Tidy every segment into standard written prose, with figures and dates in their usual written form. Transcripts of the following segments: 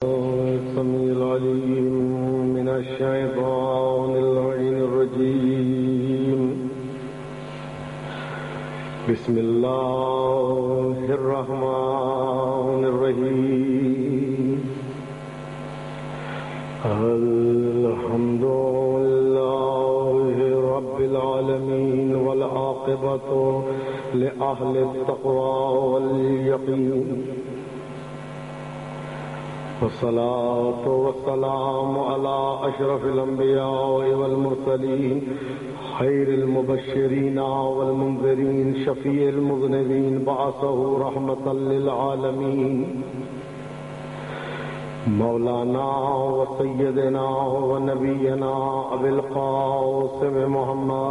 السميع العليم من الشيطان اللعين الرجيم. بسم الله الرحمن الرحيم. الحمد لله رب العالمين والعاقبة لأهل التقوى واليقين، والصلاة والسلام على أشرف الأنبياء والمرسلين، خير المبشرين والمنذرين، شفيع المذنبين، بعثه رحمة للعالمين، مولانا وسيدنا ونبينا أبي القاسم محمد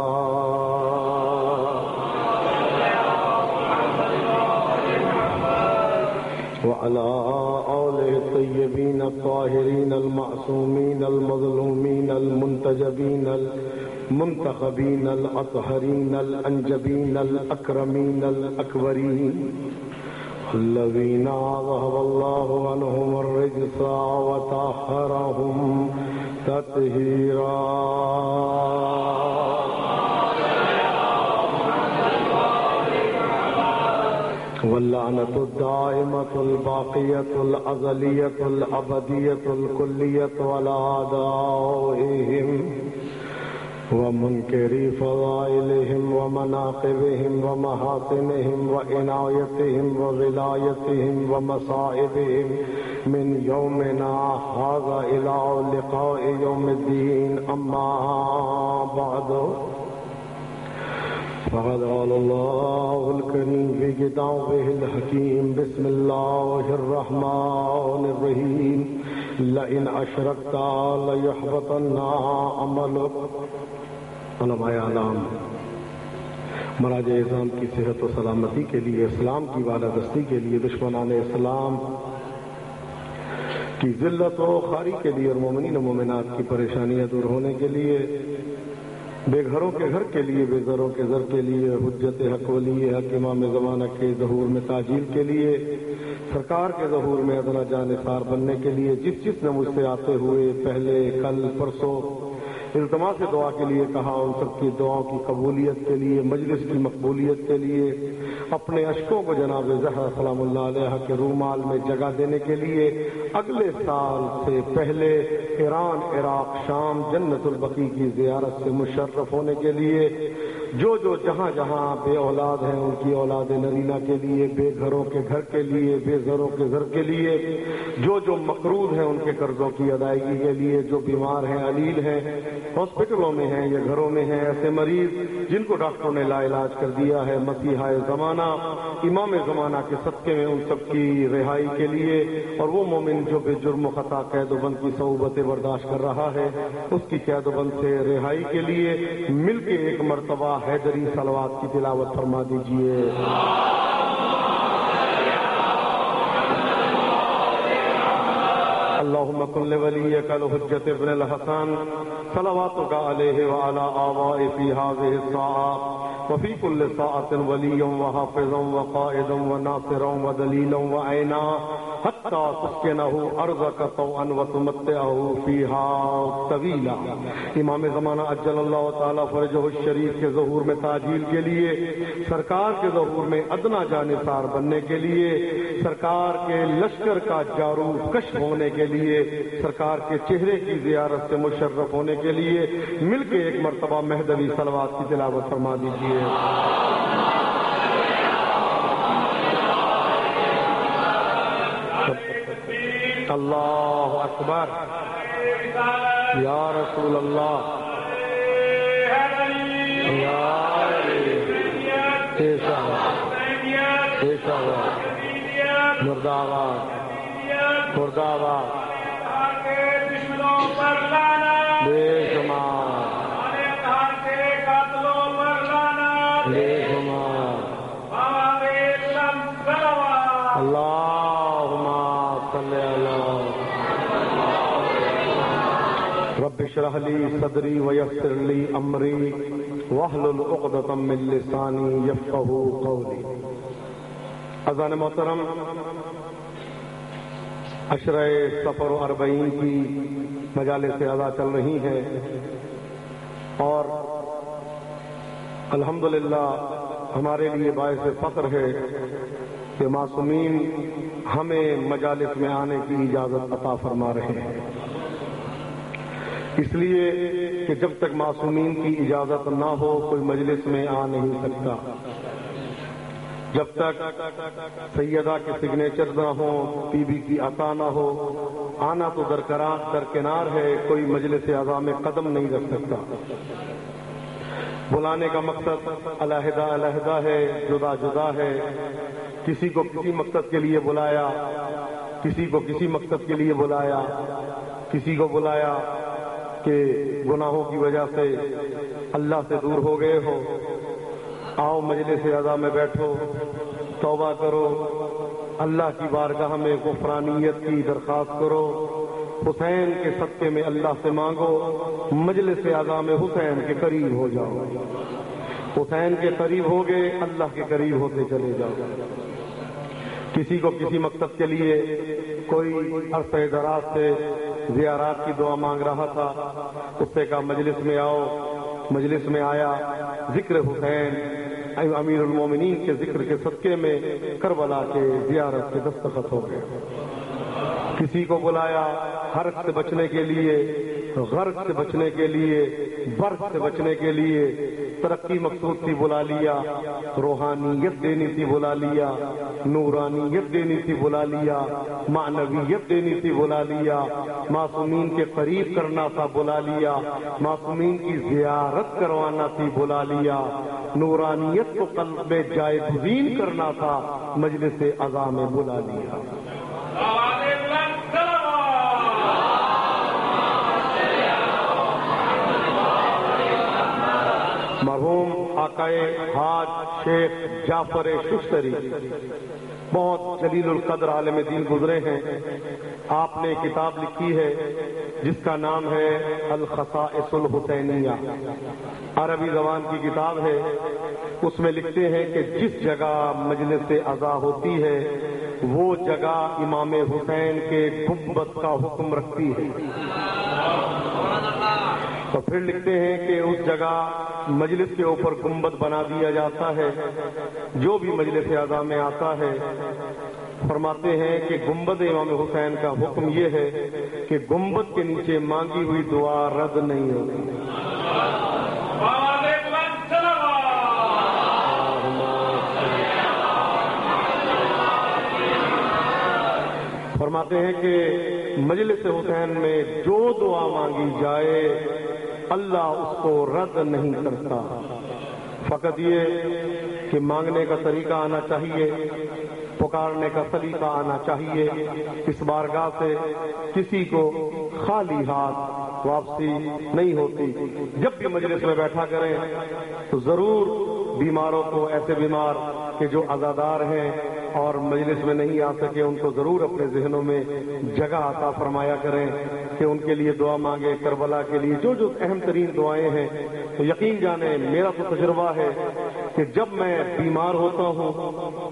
وعلى آله الطيبين الطاهرين المعصومين المظلومين المنتجبين المنتخبين الأطهرين الأنجبين الأكرمين الأكبرين، الذين ذهب الله عنهم الرجس وطهرهم تطهيرا. واللعنة الدائمة الباقية الأزلية الأبدية الكلية على أعدائهم ومنكري فضائلهم ومناقبهم ومحاسنهم وعنايتهم وولايتهم ومصائبهم من يومنا هذا إلى لقاء يوم الدين. أما بعد، فقد قال الله الكريم في كتابه الحكيم: بسم الله الرحمن الرحيم. لئن أشركت ليحبطن عملك. علماء اعلام، مراجع اسلام کی صحت و سلامتی کے لیے، اسلام کی بالادستی کے لیے، دشمنان اسلام کی ذلت و خواری کے لیے اور مومنین و مومنات کی پریشانیاں دور ہونے کے لیے، بے گھروں کے گھر کے لیے، بے زروں کے زر کے لیے، حجت حق ولی حق امام زمانہ کے ظہور میں تاجیل کے لیے، سرکار کے ظہور میں ادنا جانثار بننے کے لیے جس نے مجھ سے آتے ہوئے پہلے، کل، پرسوں التماس سے دعا کے لیے کہا، ان سب کی دعاؤں کی قبولیت کے لیے، مجلس کی مقبولیت کے لیے اپنے اشکوں کو جناب زہرا سلام اللہ علیہ کے رومال میں جگہ دینے کے لیے اگلے سال سے پہلے ایران، عراق، شام، جنت البقیع کی زیارت سے مشرف ہونے کے لیے، جو جہاں جہاں بے اولاد ہیں ان کی اولاد نرینہ کے لیے، بے گھروں کے گھر کے لیے، بے زروں کے زر کے لیے، جو مقروض ہیں ان کے قرضوں کی ادائیگی کے لیے، جو بیمار ہیں، علیل ہیں، ہاسپٹلوں میں ہیں یا گھروں میں ہیں، ایسے مریض جن کو ڈاکٹروں نے لا علاج کر دیا ہے، مسیحا زمانہ، امام زمانہ کے صدقے میں ان سب کی رہائی کے لیے، اور وہ مومن جو بے جرم و خطا قید و بند کی صعوبتیں برداشت کر رہا ہے اس کی قید و بند سے رہائی کے لیے مل کے ایک مرتبہ حیدری صلوات کی تلاوت فرما دیجیے. اللهم كن لوليك الحجة ابن الحسن صلواتك عليه وعلى آبائه في هذه الساعة وفي كل ساعة وليا وحافظا وقائدا وناصرا ودليلا وعينا حتى تسكنه أرضك طوعا وتمتعه فيها طويلا. امام زمانہ اجل اللہ تعالی فرجہ الشریف کے ظہور میں تاجیل کے لیے، سرکار کے ظہور میں ادنا جانثار بننے کے لیے، سرکار کے لشکر کا جارو کش ہونے کے لیے، سرکار کے چہرے کی زیارت سے مشرف ہونے کے لیے مل کے ایک مرتبہ مہدوی صلوات کی تلاوت فرما دیجیے. اللہ اکبر، یا رسول اللہ، مرداباد مرداباد بے شمار بے شمار. اللہم صلی اللہ. رب اشرح لی صدری ویسر لی امری واحلل عقدۃ من لسانی یفقہوا قولی. اذان محترم، عشرہ سفر و اربعین کی مجالس اعلیٰ چل رہی ہیں اور الحمدللہ ہمارے لیے باعث فخر ہے کہ معصومین ہمیں مجالس میں آنے کی اجازت عطا فرما رہے ہیں، اس لیے کہ جب تک معصومین کی اجازت نہ ہو کوئی مجلس میں آ نہیں سکتا، جب تک سیدہ کے سگنیچر نہ ہو، پی بی کی عطا نہ ہو، آنا تو درکنار ہے، کوئی مجلس اعضاء میں قدم نہیں رکھ سکتا۔ بلانے کا مقصد علیحدہ علیحدہ ہے، جدا جدا ہے، کسی کو کسی مقصد کے لیے بلایا، کسی کو کسی مقصد کے لیے بلایا، کسی کو بلایا کہ گناہوں کی وجہ سے اللہ سے دور ہو گئے ہو، آؤ مجلس اعضاء میں بیٹھو، توبہ کرو، اللہ کی بارگاہ میں غفرانیت کی درخواست کرو، حسین کے صدقے میں اللہ سے مانگو، مجلس اعضاء میں حسین کے قریب ہو جاؤ، حسین کے قریب ہو گئے اللہ کے قریب ہوتے چلے جاؤ۔ کسی کو کسی مقصد کے لیے کوئی عرصہ دراز سے زیارات کی دعا مانگ رہا تھا، اس سے کہا مجلس میں آؤ، مجلس میں آیا، ذکر حسین امیر المومنین کے ذکر کے صدقے میں کربلا کے زیارت کے دستخط ہو گئے۔ کسی کو بلایا حرق سے بچنے کے لیے، غرق سے بچنے کے لیے، برف سے بچنے کے لیے، ترقی مقصود تھی بلا لیا، روحانیت دینی تھی بلا لیا، نورانیت دینی تھی بلا لیا، معنویت دینی تھی بلا لیا، معصومین کے قریب کرنا تھا بلا لیا، معصومین کی زیارت کروانا تھی بلا لیا، نورانیت کو قلب میں جائے گزین کرنا تھا مجلس اعضاء میں بلا لیا۔ مرحوم آقائے حاج شیخ جعفر ششتری بہت جلیل القدر عالم دین گزرے ہیں، آپ نے کتاب لکھی ہے جس کا نام ہے الخصائص الحسینیہ، عربی زبان کی کتاب ہے، اس میں لکھتے ہیں کہ جس جگہ مجلس اعضاء ہوتی ہے وہ جگہ امام حسین کے گنبد کا حکم رکھتی ہے، تو پھر لکھتے ہیں کہ اس جگہ مجلس کے اوپر گنبد بنا دیا جاتا ہے، جو بھی مجلس اعضاء میں آتا ہے فرماتے ہیں کہ گنبد امام حسین کا حکم یہ ہے کہ گنبد کے نیچے مانگی ہوئی دعا رد نہیں ہوتی۔ فرماتے ہیں کہ مجلس حسین میں جو دعا مانگی جائے اللہ اس کو رد نہیں کرتا، فقط یہ کہ مانگنے کا طریقہ آنا چاہیے، پکارنے کا سلیقہ آنا چاہیے، اس بارگاہ سے کسی کو خالی ہاتھ واپسی نہیں ہوتی۔ جب بھی مجلس میں بیٹھا کریں تو ضرور بیماروں کو، ایسے بیمار کہ جو عزادار ہیں اور مجلس میں نہیں آ سکے، ان کو ضرور اپنے ذہنوں میں جگہ عطا فرمایا کریں کہ ان کے لیے دعا مانگے، کربلا کے لیے جو جو اہم ترین دعائیں ہیں۔ تو یقین جانیں میرا تو تجربہ ہے کہ جب میں بیمار ہوتا ہوں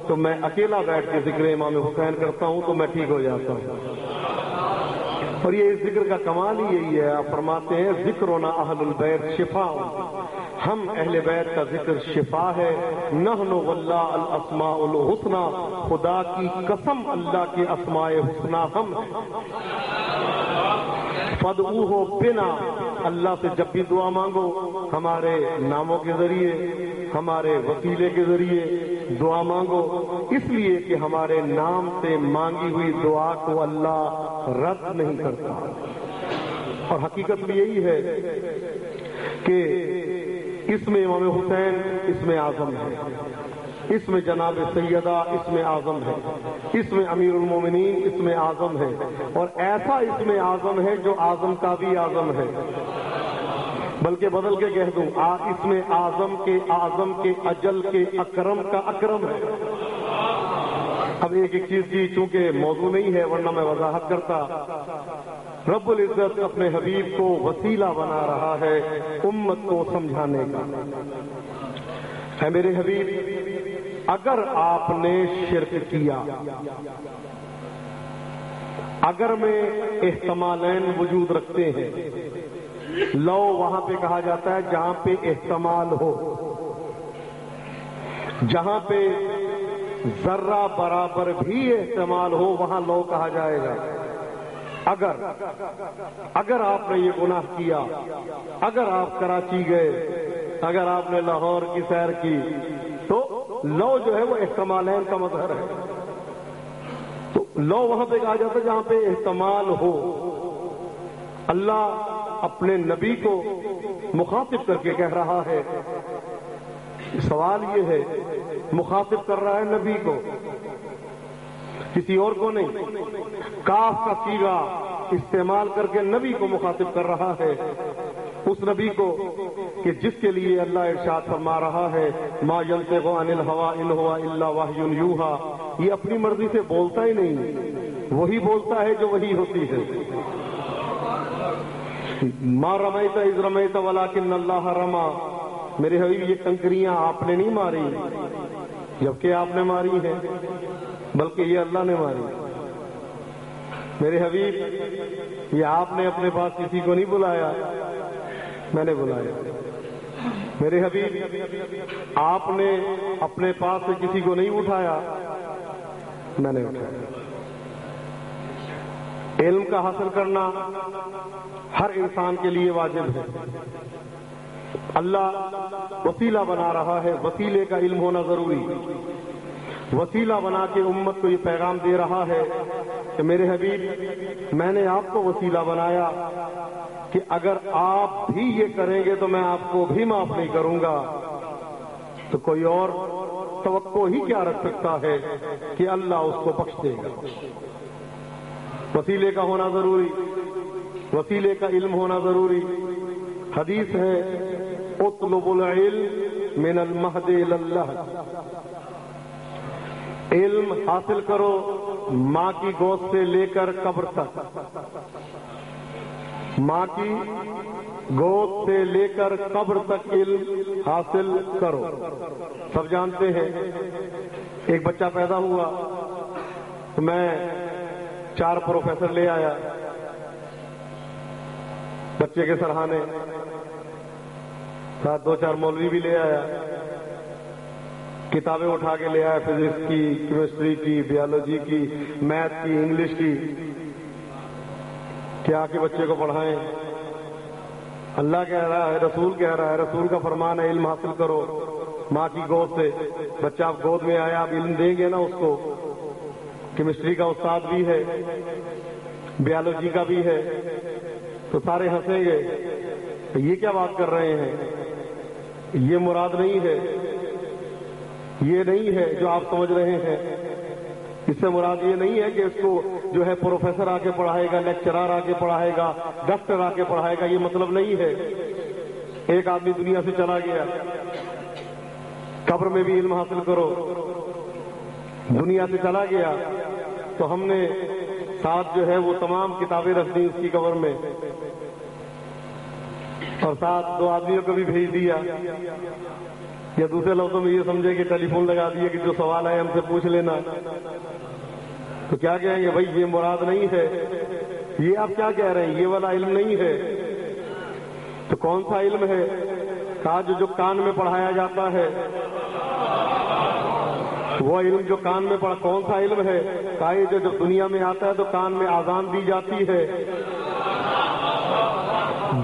تو میں اکیلا بیٹھ کے ذکر امام حسین کرتا ہوں تو میں ٹھیک ہو جاتا ہوں، اور یہ اس ذکر کا کمال ہی یہی ہے۔ آپ فرماتے ہیں ذکرنا اہل البیت شفا، ہم اہل بیت کا ذکر شفا ہے، نحن واللہ الاسماء الحسنى، خدا کی قسم اللہ کے اسماء حسنى ہم فادعوہ بنا، اللہ سے جب بھی دعا مانگو ہمارے ناموں کے ذریعے، ہمارے وسیلے کے ذریعے دعا مانگو، اس لیے کہ ہمارے نام سے مانگی ہوئی دعا کو اللہ رد نہیں کرتا۔ اور حقیقت بھی یہی ہے کہ اس میں امام حسین اس میں اعظم ہے، اس میں جناب سیدہ اس میں اعظم ہے، اس میں امیر المومنین اس میں اعظم ہے، اور ایسا اس میں اعظم ہے جو اعظم کا بھی اعظم ہے، بلکہ بدل کے کہہ دوں اس میں اعظم کے اجل کے اکرم کا اکرم ہے۔ اب ایک چیز کی چونکہ موضوع نہیں ہے ورنہ میں وضاحت کرتا، رب العزت اپنے حبیب کو وسیلہ بنا رہا ہے امت کو سمجھانے کا۔ اے میرے حبیب، اگر آپ نے شرک کیا، اگر میں احتمالین وجود رکھتے ہیں، لو وہاں پہ کہا جاتا ہے جہاں پہ احتمال ہو، جہاں پہ ذرہ برابر بھی احتمال ہو وہاں لو کہا جائے گا۔ اگر آپ نے یہ گناہ کیا، اگر آپ کراچی گئے، اگر آپ نے لاہور کی سیر کی، تو لو جو ہے وہ احتمالین کا مظہر ہے۔ تو لو وہاں پہ کہا جاتا ہے جہاں پہ احتمال ہو۔ اللہ اپنے نبی کو مخاطب کر کے کہہ رہا ہے، سوال یہ ہے، مخاطب کر رہا ہے نبی کو، کسی اور کو نہیں، کاف کا صیغہ استعمال کر کے نبی کو مخاطب کر رہا ہے، اس نبی کو کہ جس کے لیے اللہ ارشاد فرما رہا ہے ما ينطق عن الهوى ان هو الا وحی یوحى، یہ اپنی مرضی سے بولتا ہی نہیں، وہی بولتا ہے جو وحی ہوتی ہے۔ ما رمیت اذ رمیت ولکن اللہ رمی، میرے حبیب یہ کنکریاں آپ نے نہیں ماری جبکہ آپ نے ماری ہیں، بلکہ یہ اللہ نے ماری۔ میرے حبیب یہ آپ نے اپنے پاس کسی کو نہیں بلایا، میں نے بلایا۔ میرے حبیب آپ نے اپنے پاس سے کسی کو نہیں اٹھایا، میں نے اٹھایا۔ علم کا حاصل کرنا ہر انسان کے لیے واجب ہے۔ اللہ وسیلہ بنا رہا ہے، وسیلے کا علم ہونا ضروری، وسیلہ بنا کے امت کو یہ پیغام دے رہا ہے کہ میرے حبیب میں نے آپ کو وسیلہ بنایا کہ اگر آپ بھی یہ کریں گے تو میں آپ کو بھی معاف نہیں کروں گا، تو کوئی اور توقع ہی کیا رکھ سکتا ہے کہ اللہ اس کو بخش دے گا۔ وسیلے کا ہونا ضروری، وسیلے کا علم ہونا ضروری۔ حدیث ہے اطلب العلم من المہد الی اللحد، علم حاصل کرو ماں کی گود سے لے کر قبر تک، ماں کی گود سے لے کر قبر تک علم حاصل کرو۔ سب جانتے ہیں ایک بچہ پیدا ہوا تو میں 4 پروفیسر لے آیا بچے کے سرہانے، ساتھ 2-4 مولوی بھی لے آیا، کتابیں اٹھا کے لے آیا، فزکس کی، کیمسٹری کی، بیالوجی کی، میتھ کی، انگلش کی، کیا کہ بچے کو پڑھائیں۔ اللہ کہہ رہا ہے، رسول کہہ رہا ہے، رسول کا فرمان ہے علم حاصل کرو ماں کی گود سے۔ بچہ آپ گود میں آیا، آپ علم دیں گے نا اس کو، کیمسٹری کا استاد بھی ہے، بیالوجی کا بھی ہے، تو سارے ہنسیں گے یہ کیا بات کر رہے ہیں، یہ مراد نہیں ہے، یہ نہیں ہے جو آپ سمجھ رہے ہیں۔ اس سے مراد یہ نہیں ہے کہ اس کو جو ہے پروفیسر آ کے پڑھائے گا، لیکچرار آ کے پڑھائے گا، ڈاکٹر آ کے پڑھائے گا، یہ مطلب نہیں ہے۔ ایک آدمی دنیا سے چلا گیا، قبر میں بھی علم حاصل کرو، دنیا سے چلا گیا تو ہم نے ساتھ جو ہے وہ تمام کتابیں رکھ دی اس کی قبر میں، اور ساتھ 2 آدمیوں کو بھی بھیج دیا، یا دوسرے لفظوں میں یہ سمجھے کہ ٹیلی فون لگا دیے کہ جو سوال ہے ہم سے پوچھ لینا۔ تو کیا کہیں گے بھائی یہ مراد نہیں ہے، یہ آپ کیا کہہ رہے ہیں، یہ والا علم نہیں ہے۔ تو کون سا علم ہے؟ کہا جو کان میں پڑھایا جاتا ہے، وہ علم جو کان میں پڑھا، کون سا علم ہے؟ کہا یہ جو دنیا میں آتا ہے تو کان میں اذان دی جاتی ہے،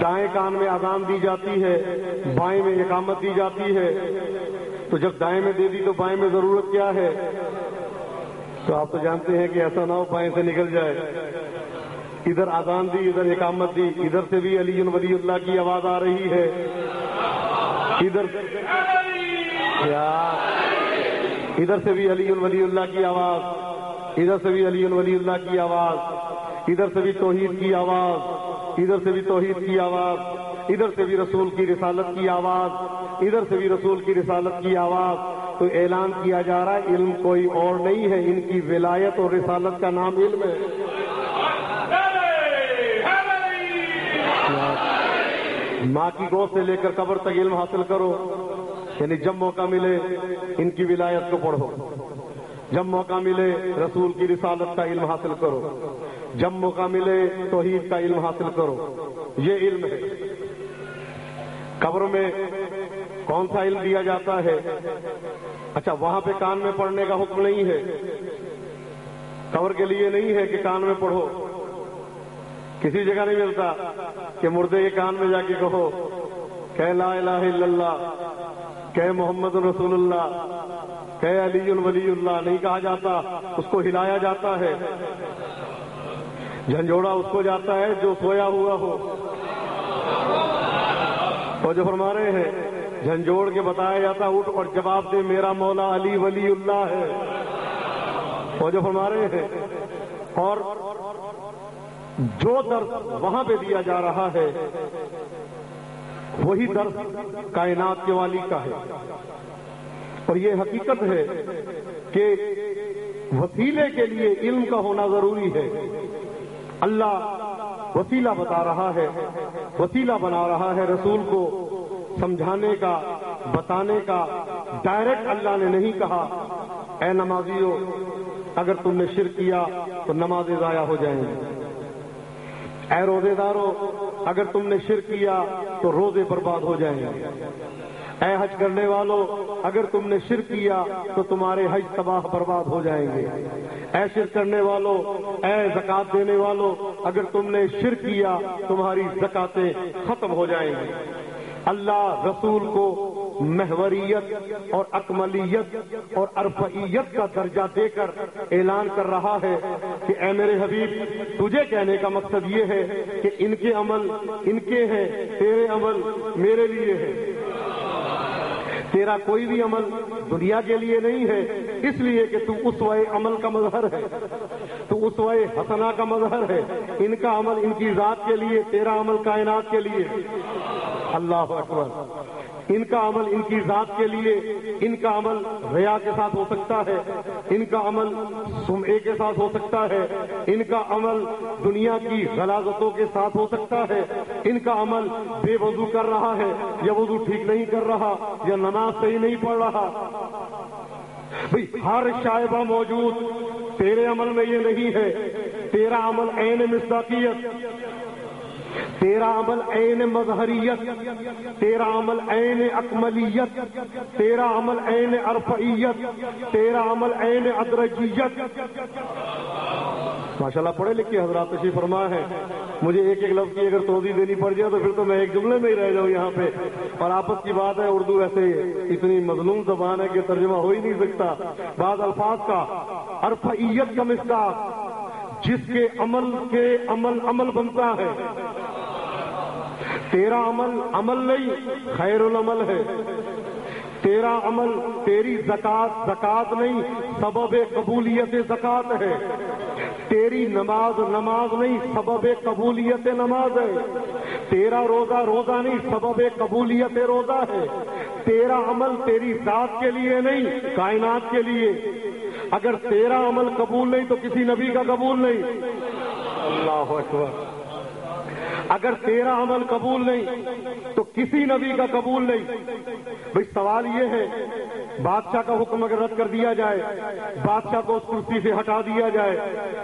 دائیں کان میں اذان دی جاتی ہے، بائیں میں اقامت دی جاتی ہے، تو جب دائیں میں دے دی تو بائیں میں ضرورت کیا ہے؟ تو آپ تو جانتے ہیں کہ ایسا نہ ہو بائیں سے نکل جائے، ادھر اذان دی، ادھر اقامت دی، ادھر سے بھی علی ولی اللہ کی آواز آ رہی ہے، ادھر سے بھی علی ولی اللہ کی آواز، ادھر سے بھی علی ولی اللہ کی آواز، ادھر سے بھی توحید کی آواز، ادھر سے بھی توحید کی آواز، ادھر سے بھی رسول کی رسالت کی آواز، ادھر سے بھی رسول کی رسالت کی آواز۔ تو اعلان کیا جا رہا ہے علم کوئی اور نہیں ہے، ان کی ولایت اور رسالت کا نام علم ہے۔ ماں کی گود سے لے کر قبر تک علم حاصل کرو، یعنی جب موقع ملے ان کی ولایت کو پڑھو، جب موقع ملے رسول کی رسالت کا علم حاصل کرو، جب موقع ملے توحید کا علم حاصل کرو، یہ علم ہے۔ قبر میں کون سا علم دیا جاتا ہے؟ اچھا، وہاں پہ کان میں پڑھنے کا حکم نہیں ہے، قبر کے لیے نہیں ہے کہ کان میں پڑھو، کسی جگہ نہیں ملتا کہ مردے کے کان میں جا کے کہو کہ لا الہ الا اللہ، کہ محمد رسول اللہ، کہ علی ولی اللہ، نہیں کہا جاتا، اس کو ہلایا جاتا ہے۔ جھنجھوڑا اس کو جاتا ہے جو سویا ہوا ہو، تو جو فرما رہے ہیں جھنجھوڑ کے بتایا جاتا اٹھ اور جواب دے میرا مولا علی ولی اللہ ہے، تو جو فرما رہے ہیں۔ اور جو درس وہاں پہ دیا جا رہا ہے وہی درس کائنات کے والی کا ہے، اور یہ حقیقت ہے کہ وسیلے کے لیے علم کا ہونا ضروری ہے۔ اللہ وسیلہ بتا رہا ہے، وسیلہ بنا رہا ہے رسول کو سمجھانے کا، بتانے کا۔ ڈائریکٹ اللہ نے نہیں کہا اے نمازیو اگر تم نے شرک کیا تو نمازیں ضائع ہو جائیں گی، اے روزے دارو اگر تم نے شرک کیا تو روزے برباد ہو جائیں گے، اے حج کرنے والوں اگر تم نے شرک کیا تو تمہارے حج تباہ برباد ہو جائیں گے، اے شرک کرنے والوں، اے زکات دینے والوں اگر تم نے شرک کیا تمہاری زکاتیں ختم ہو جائیں گی۔ اللہ رسول کو محوریت اور اکملیت اور ارفعیت کا درجہ دے کر اعلان کر رہا ہے کہ اے میرے حبیب، تجھے کہنے کا مقصد یہ ہے کہ ان کے عمل ان کے ہیں، تیرے عمل میرے لیے ہے۔ تیرا کوئی بھی عمل دنیا کے لیے نہیں ہے، اس لیے کہ تو اسوہ عمل کا مظہر ہے، تو اسوہ حسنہ کا مظہر ہے۔ ان کا عمل ان کی ذات کے لیے، تیرا عمل کائنات کے لیے۔ اللہ اکبر۔ ان کا عمل ان کی ذات کے لیے، ان کا عمل ریا کے ساتھ ہو سکتا ہے، ان کا عمل سمعے کے ساتھ ہو سکتا ہے، ان کا عمل دنیا کی غلاظتوں کے ساتھ ہو سکتا ہے، ان کا عمل بے وضو کر رہا ہے یا وضو ٹھیک نہیں کر رہا یا نماز صحیح نہیں پڑھ رہا۔ بھئی ہر شائبہ موجود، تیرے عمل میں یہ نہیں ہے۔ تیرا عمل عین مصداقیت، تیرا عمل عین مظہریت، تیرا عمل عین اکملیت، تیرا عمل عین ارفعیت، تیرا عمل عین ادرجیت۔ ماشاءاللہ پڑھے لکھے حضرات تشریف فرما ہے۔ مجھے ایک ایک لفظ کی اگر توضیح دینی پڑ جائے تو پھر تو میں ایک جملے میں ہی رہ جاؤں یہاں پہ، اور آپس کی بات ہے اردو ایسے اتنی مظلوم زبان ہے کہ ترجمہ ہو ہی نہیں سکتا۔ بعض الفاظ کا ارفعیت کا مصداق، جس کے عمل بنتا ہے۔ تیرا عمل عمل نہیں، خیر العمل ہے۔ تیرا عمل، تیری زکات نہیں، سبب قبولیت زکات ہے۔ تیری نماز نہیں، سبب قبولیت نماز ہے۔ تیرا روزہ نہیں، سبب قبولیت روزہ ہے۔ تیرا عمل تیری ذات کے لیے نہیں، کائنات کے لیے۔ اگر تیرا عمل قبول نہیں تو کسی نبی کا قبول نہیں۔ اللہ اکبر۔ اگر تیرا عمل قبول نہیں تو کسی نبی کا قبول نہیں۔ بھئی سوال یہ ہے، بادشاہ کا حکم اگر رد کر دیا جائے، بادشاہ کو اس کرسی سے ہٹا دیا جائے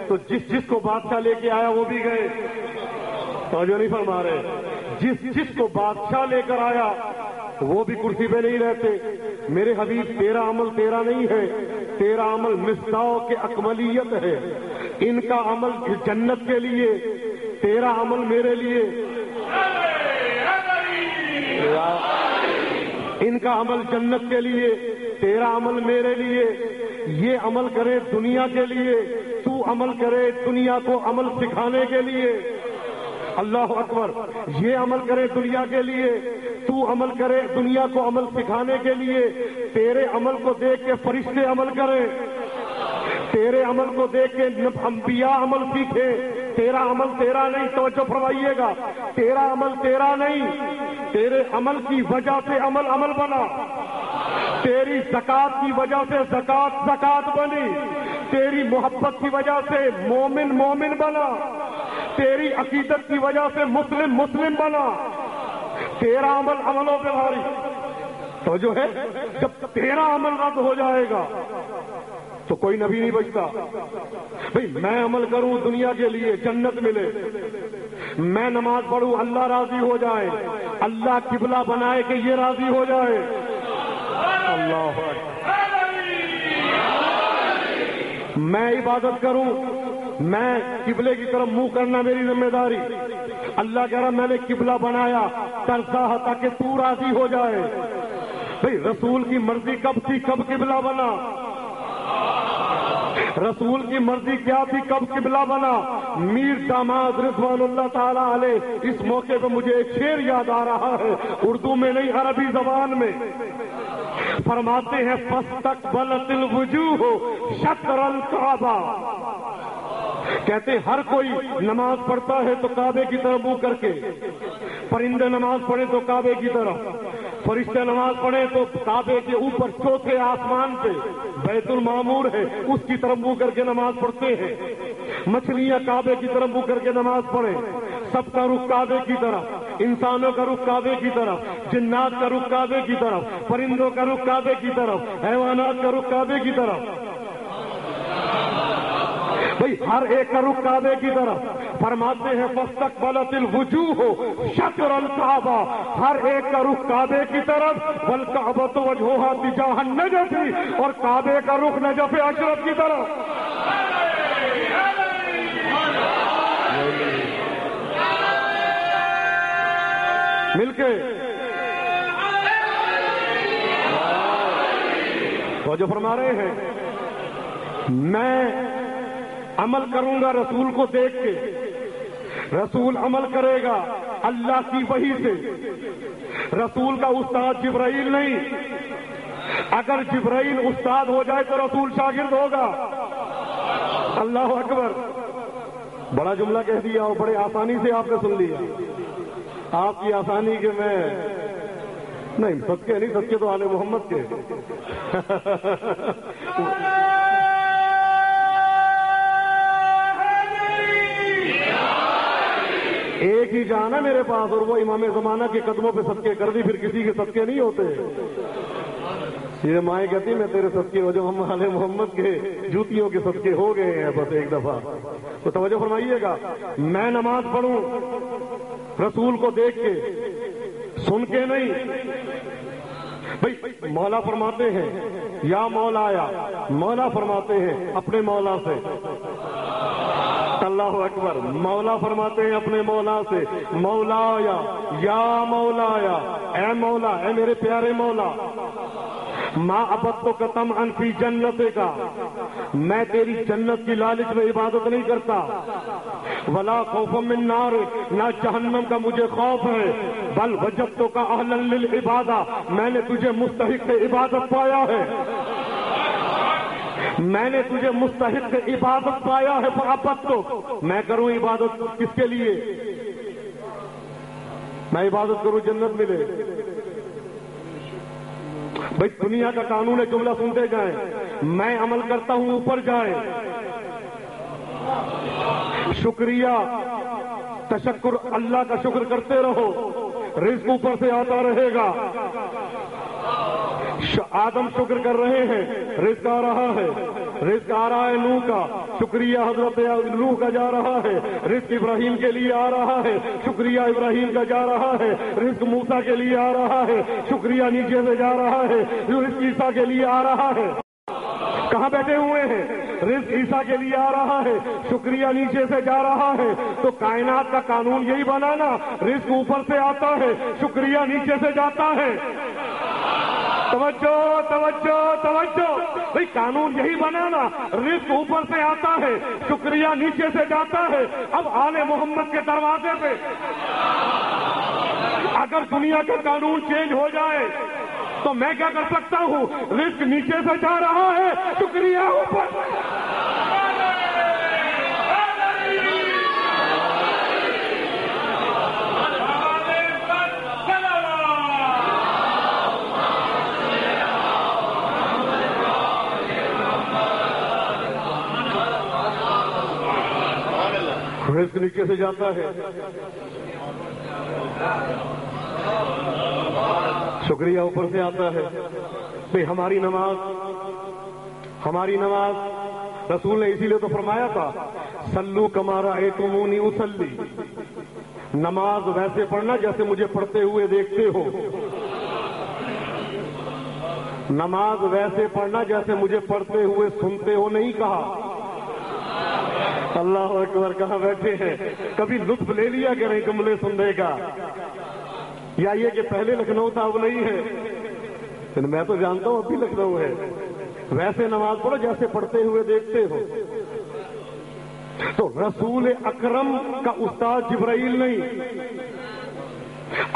تو جس کو بادشاہ لے کے آیا وہ بھی گئے؟ توجہ نہیں فرما رہے۔ جس کو بادشاہ لے کر آیا وہ بھی کرسی پہ نہیں رہتے۔ میرے حبیب تیرا عمل تیرا نہیں ہے، تیرا عمل مصداق کے اکملیت ہے۔ ان کا عمل جنت کے لیے، تیرا عمل میرے لیے۔ ان کا عمل جنت کے لیے، تیرا عمل میرے لیے۔ یہ عمل کرے دنیا کے لیے، تو عمل کرے دنیا کو عمل سکھانے کے لیے۔ اللہ اکبر۔ یہ عمل کرے دنیا کے لیے، تو عمل کرے دنیا کو عمل سکھانے کے لیے۔ تیرے عمل کو دیکھ کے فرشتے عمل کریں، تیرے عمل کو دیکھ کے انبیاء عمل سیکھے۔ تیرا عمل تیرا نہیں، توجہ فرمائیے گا، تیرا عمل تیرا نہیں، تیرے عمل کی وجہ سے عمل بنا۔ تیری زکات کی وجہ سے زکات بنی، تیری محبت کی وجہ سے مومن بنا، تیری عقیدت کی وجہ سے مسلم بنا۔ تیرا عمل عملوں پہ بھاری۔ تو جو ہے جب تیرا عمل رد ہو جائے گا تو کوئی نبی نہیں بچتا. بھئی میں عمل کروں دنیا کے لیے جنت ملے، میں نماز پڑھوں اللہ راضی ہو جائے، اللہ قبلہ بنائے کہ یہ راضی ہو جائے. اللہ میں عبادت کروں، میں قبلے کی طرف منہ کرنا میری ذمہ داری. اللہ کہہ رہا میں نے قبلہ بنایا ترسا تاکہ تو راضی ہو جائے. بھئی رسول کی مرضی کب تھی کب قبلہ بنا؟ رسول کی مرضی کیا تھی کب قبلہ بنا؟ میر داماد رضوان اللہ تعالی علیہ اس موقع پہ مجھے ایک شعر یاد آ رہا ہے، اردو میں نہیں عربی زبان میں. فرماتے ہیں فاستقبلت الوجوہ شطر الکعبہ. کہتے ہیں ہر کوئی نماز پڑھتا ہے تو کعبے کی طرف منہ کر کے، پرندے نماز پڑھیں تو کعبے کی طرف، فرشتے نماز پڑھیں تو کعبے کے اوپر چوتھے آسمان پہ بیت المعمور ہے اس کی طرف منہ کر کے نماز پڑھتے ہیں. مچھلیاں کعبے کی طرف منہ کر کے نماز پڑھیں، سب کا رخ کعبے کی طرف، انسانوں کا رخ کعبے کی طرف، جنات کا رخ کعبے کی طرف، پرندوں کا رخ کعبے کی طرف، حیوانات کا رخ کعبے کی طرف. بھئی ہر ایک کا رخ کعبے کی طرف. فرماتے ہیں فاستقبلت الوجوہ شطر الکعبہ، ہر ایک کا رخ کعبے کی طرف، والکعبۃ وجہھا تجاہ النجف، اور کعبے کا رخ نجف اشرف کی طرف. مل کے تو جو فرما رہے ہیں میں عمل کروں گا رسول کو دیکھ کے، رسول عمل کرے گا اللہ کی وحی سے. رسول کا استاد جبرائیل نہیں، اگر جبرائیل استاد ہو جائے تو رسول شاگرد ہوگا. اللہ اکبر. بڑا جملہ کہہ دیا اور بڑے آسانی سے آپ نے سن لیا. آپ کی آسانی کے میں نہیں صدقے نہیں، صدقے تو آل محمد کے. ایک ہی جان ہے میرے پاس اور وہ امام زمانہ کے قدموں پہ صدقے کر دی، پھر کسی کے صدقے نہیں ہوتے. یہ مائیں کہتی میں تیرے صدقے ہو جو ہم آل محمد کے جوتیوں کے صدقے ہو گئے ہیں بس ایک دفعہ. تو توجہ فرمائیے گا، میں نماز پڑھوں رسول کو دیکھ کے، سن کے نہیں. بھئی مولا فرماتے ہیں یا مولا یا، مولا فرماتے ہیں اپنے مولا سے. اللہ اکبر. مولا فرماتے ہیں اپنے مولا سے مولا یا مولا یا، اے مولا، اے میرے پیارے مولا. ماں عبدتو کا طمعا فی جنتے کا، میں تیری جنت کی لالچ میں عبادت نہیں کرتا. ولا خوف من نار، نہ جہنم کا مجھے خوف ہے. بل وجدتو کا اہلا للعبادہ، میں نے تجھے مستحق عبادت پایا ہے. میں نے تجھے مستحق عبادت پایا ہے. فعبدتو، میں کروں عبادت کس کے لیے؟ میں عبادت کروں جنت ملے. بھئی دنیا کا قانون ہے جملہ سنتے جائیں، میں عمل کرتا ہوں اوپر جائے. شکریہ تشکر، اللہ کا شکر کرتے رہو، رزق اوپر سے آتا رہے گا. آدم شکر کر رہے ہیں، رزق آ رہا ہے. رزق آ رہا ہے نوح کا، شکریہ حضرت نوح کا جا رہا ہے. رزق ابراہیم کے لیے آ رہا ہے، شکریہ ابراہیم کا جا رہا ہے. رزق موسیٰ کے لیے آ رہا ہے، شکریہ نیچے سے جا رہا ہے. رزق عیسیٰ کے لیے آ رہا ہے. کہاں بیٹھے ہوئے ہیں؟ رزق عیسیٰ کے لیے آ رہا ہے، شکریہ نیچے سے جا رہا ہے. تو کائنات کا قانون یہی بنا نا، رزق اوپر سے آتا ہے، شکریہ نیچے سے جاتا ہے. توجہ توجہ توجہ. بھئی قانون یہی بنا نا، رزق اوپر سے آتا ہے، شکریہ نیچے سے جاتا ہے. اب آل محمد کے دروازے پہ اگر دنیا کا قانون چینج ہو جائے تو میں کیا کر سکتا ہوں؟ رزق نیچے سے جا رہا ہے، شکریہ اوپر. رزق نیچے سے جاتا ہے، شکریہ اوپر سے آتا ہے. بھئی ہماری نماز ہماری نماز رسول نے اسی لیے تو فرمایا تھا سلو کما رأیتمونی اصلی، نماز ویسے پڑھنا جیسے مجھے پڑھتے ہوئے دیکھتے ہو، نماز ویسے پڑھنا جیسے مجھے پڑھتے ہوئے سنتے ہو نہیں کہا۔ اللہ اکبر، کہاں بیٹھے ہیں؟ کبھی لطف لے لیا کہ نہیں جملے سننے کا؟ یا یہ کہ پہلے لکھنؤ تھا اب نہیں ہے؟ میں تو جانتا ہوں ابھی لکھنؤ ہے۔ ویسے نماز پڑھو جیسے پڑھتے ہوئے دیکھتے ہو۔ تو رسول اکرم کا استاد جبرائیل نہیں،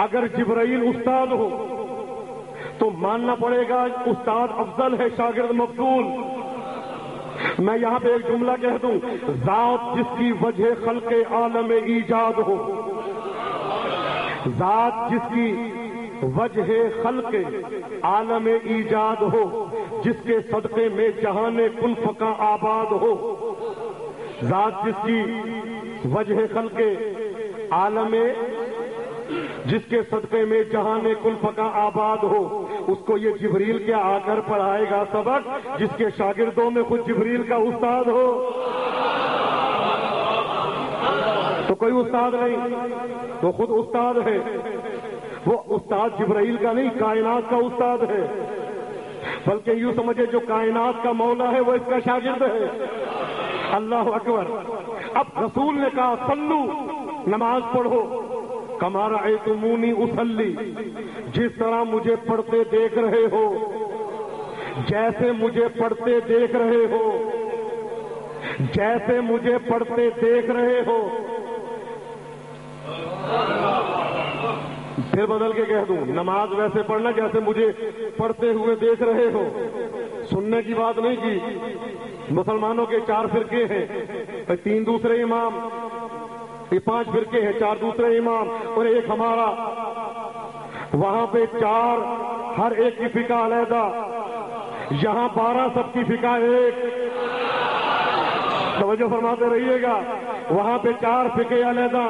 اگر جبرائیل استاد ہو تو ماننا پڑے گا استاد افضل ہے، شاگرد مفضول۔ میں یہاں پہ ایک جملہ کہہ دوں، ذات جس کی وجہ خلق عالم ایجاد ہو، ذات جس کی وجہ خلق عالم ایجاد ہو، جس کے صدقے میں جہان کن فکا آباد ہو، ذات جس کی وجہ خلق عالم، جس کے صدقے میں جہان کن فکا آباد ہو، اس کو یہ جبریل کیا آ کر پڑھائے گا سبق جس کے شاگردوں میں خود جبریل کا استاد ہو؟ تو کوئی استاد نہیں، وہ خود استاد ہے۔ وہ استاد جبرائیل کا نہیں، کائنات کا استاد ہے، بلکہ یوں سمجھے جو کائنات کا مولا ہے وہ اس کا شاگرد ہے۔ اللہ اکبر۔ اب رسول نے کہا صلو، نماز پڑھو، کما رأیتمونی اصلی، جس طرح مجھے پڑھتے دیکھ رہے ہو، جیسے مجھے پڑھتے دیکھ رہے ہو، جیسے مجھے پڑھتے دیکھ رہے ہو۔ پھر بدل کے کہہ دوں، نماز ویسے پڑھنا جیسے مجھے پڑھتے ہوئے دیکھ رہے ہو۔ سننے کی بات نہیں کی۔ مسلمانوں کے 4 فرقے ہیں، 3 دوسرے امام، یہ 5 فرقے ہیں، 4 دوسرے امام اور ایک ہمارا۔ وہاں پہ 4 ہر ایک کی فقہ علیحدہ، یہاں 12 سب کی فقہ ایک۔ توجہ فرماتے رہیے گا، وہاں پہ 4 فقہ علیحدہ،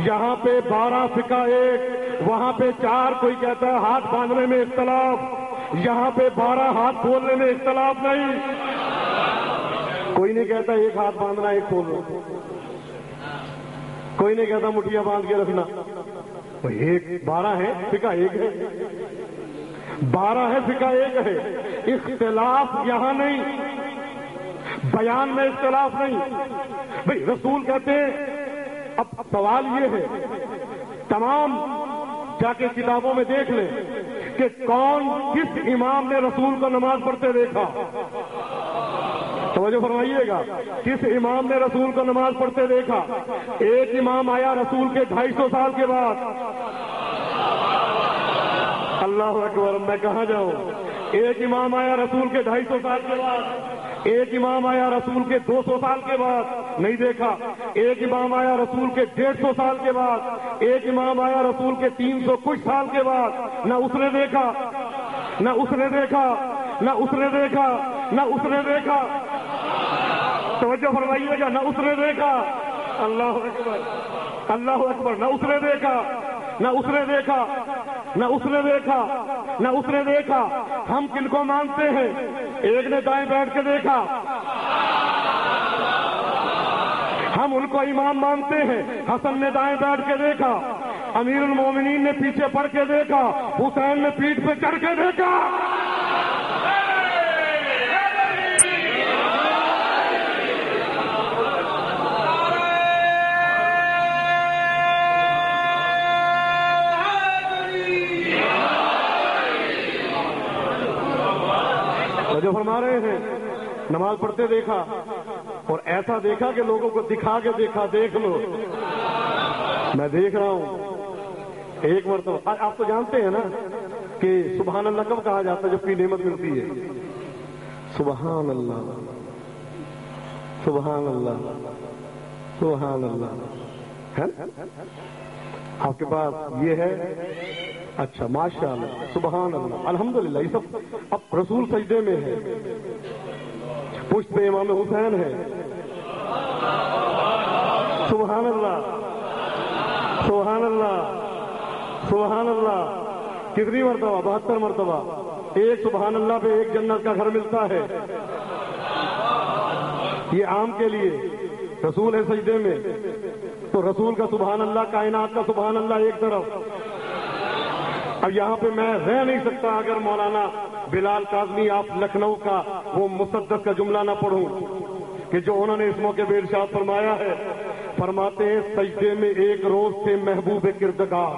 یہاں پہ 12 فقہ ایک۔ وہاں پہ 4 کوئی کہتا ہے ہاتھ باندھنے میں اختلاف، یہاں پہ 12 ہاتھ کھولنے میں اختلاف نہیں۔ کوئی نہیں کہتا ایک ہاتھ باندھنا ایک کھولنا، کوئی نہیں کہتا مٹھیاں باندھ کے رکھنا۔ ایک 12 ہے، فقہ ایک ہے، 12 ہے، فقہ ایک ہے۔ اختلاف یہاں نہیں، بیان میں اختلاف نہیں۔ بھئی رسول کہتے ہیں، اب سوال یہ ہے، تمام جا کے کتابوں میں دیکھ لیں کہ کون کس امام نے رسول کو نماز پڑھتے دیکھا۔ توجہ فرمائیے گا، کس امام نے رسول کو نماز پڑھتے دیکھا؟ ایک امام آیا رسول کے 250 سال کے بعد۔ اللہ اکبر، میں کہاں جاؤں؟ ایک امام آیا رسول کے 250 سال کے بعد، ایک امام آیا رسول کے 200 سال کے بعد، نہیں دیکھا۔ ایک امام آیا رسول کے 150 سال کے بعد، ایک امام آیا رسول کے 300 کچھ سال کے بعد۔ نہ اس نے دیکھا، نہ اس نے دیکھا، نہ اس نے دیکھا، نہ اس نے دیکھا۔ توجہ فرمائیے گا، نہ اس نے دیکھا۔ اللہ اکبر، اللہ اکبر، نہ اس نے دیکھا، نہ اس نے دیکھا، نہ اس نے دیکھا، نہ اس نے دیکھا۔ ہم کن کو مانتے ہیں؟ ایک نے دائیں بیٹھ کے دیکھا، ہم ان کو امام مانتے ہیں۔ حسن نے دائیں بیٹھ کے دیکھا، امیر المومنین نے پیچھے پڑھ کے دیکھا، حسین نے پیٹھ پہ چڑھ کے دیکھا۔ جو فرما رہے ہیں، نماز پڑھتے دیکھا اور ایسا دیکھا کہ لوگوں کو دکھا کے دیکھا، دیکھ لو میں دیکھ رہا ہوں۔ ایک مرتبہ آپ تو جانتے ہیں نا کہ سبحان اللہ کب کہا جاتا ہے جب کی نعمت ملتی ہے؟ سبحان اللہ، سبحان اللہ، سبحان اللہ۔ آپ کے پاس یہ ہے؟ اچھا، ماشاء اللہ، سبحان اللہ، الحمدللہ۔ یہ سب اب رسول سجدے میں ہے، پشت پہ امام حسین ہے۔ سبحان اللہ، سبحان اللہ، سبحان اللہ۔ کتنی مرتبہ؟ 72 مرتبہ۔ ایک سبحان اللہ پہ ایک جنت کا گھر ملتا ہے۔ یہ عام کے لیے، رسول ہے سجدے میں تو رسول کا سبحان اللہ، کائنات کا سبحان اللہ ایک طرف۔ اب یہاں پہ میں رہ نہیں سکتا اگر مولانا بلال کاظمی آپ لکھنؤ کا وہ مسدس کا جملہ نہ پڑھوں کہ جو انہوں نے اس موقع پہ ارشاد فرمایا ہے، فرماتے ہیں سجدے میں ایک روز سے محبوب کردگار۔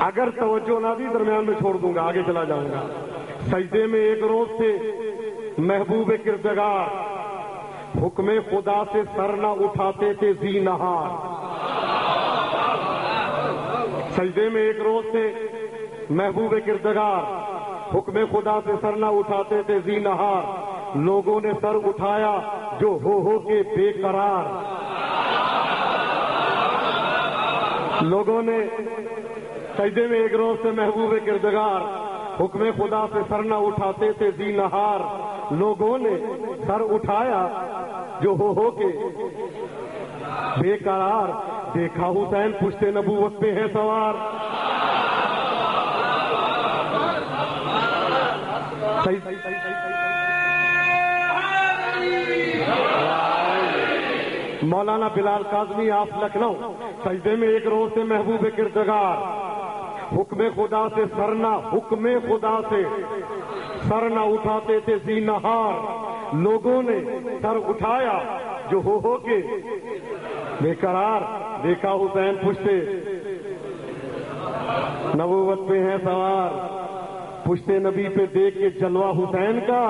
اگر توجہ نہ دی درمیان میں چھوڑ دوں گا، آگے چلا جاؤں گا۔ سجدے میں ایک روز سے محبوب کردگار، حکم خدا سے سر نہ اٹھاتے تھے ذی نہار۔ سجدے میں ایک روز سے محبوب کردگار، حکم خدا سے سر نہ اٹھاتے تھے ذی نہار، لوگوں نے سر اٹھایا جو ہو کے بے قرار۔ لوگوں نے سجدے میں ایک روز سے محبوب کردگار، حکم خدا سے سر نہ اٹھاتے تھے ذی نہار، لوگوں نے سر اٹھایا جو ہو کے بے قرار، دیکھا حسین پشت نبوت پہ ہے سوار۔ مولانا بلال کاظمی آپ لکھنؤ، سجدے میں ایک روز سے محبوب کردگار، حکم خدا سے سر نہ اٹھاتے تھے ذی نہار، لوگوں نے سر اٹھایا جو ہو کے بے قرار، دیکھا حسین پشت نبوت پہ ہیں سوار۔ پشت نبی پہ دیکھ کے جلوہ حسین کا،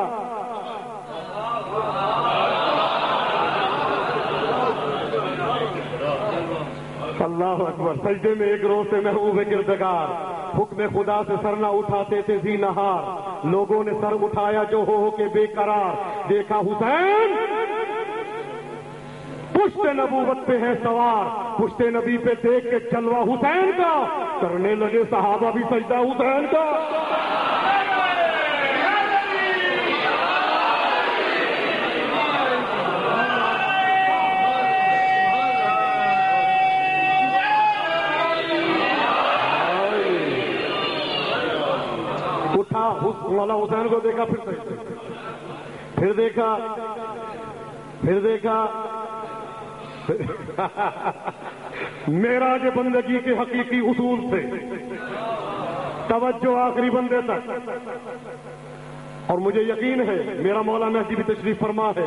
اللہ اکبر۔ سجدے میں ایک روز سے محبوب کردگار، حکم خدا سے سر نہ اٹھاتے تھے ذی نہار، لوگوں نے سر اٹھایا جو ہو کے بے قرار، دیکھا حسین پشت نبوت پہ ہے سوار۔ پشت نبی پہ دیکھ کے جلوہ حسین کا، کرنے لگے صحابہ بھی سجدہ حسین کا۔ اٹھا مولا حسین کو دیکھا، پھر دیکھا معراج بندگی کے حقیقی اصول سے، توجہ آخری بندے تک۔ اور مجھے یقین ہے میرا مولا مہدی بھی تشریف فرما ہے،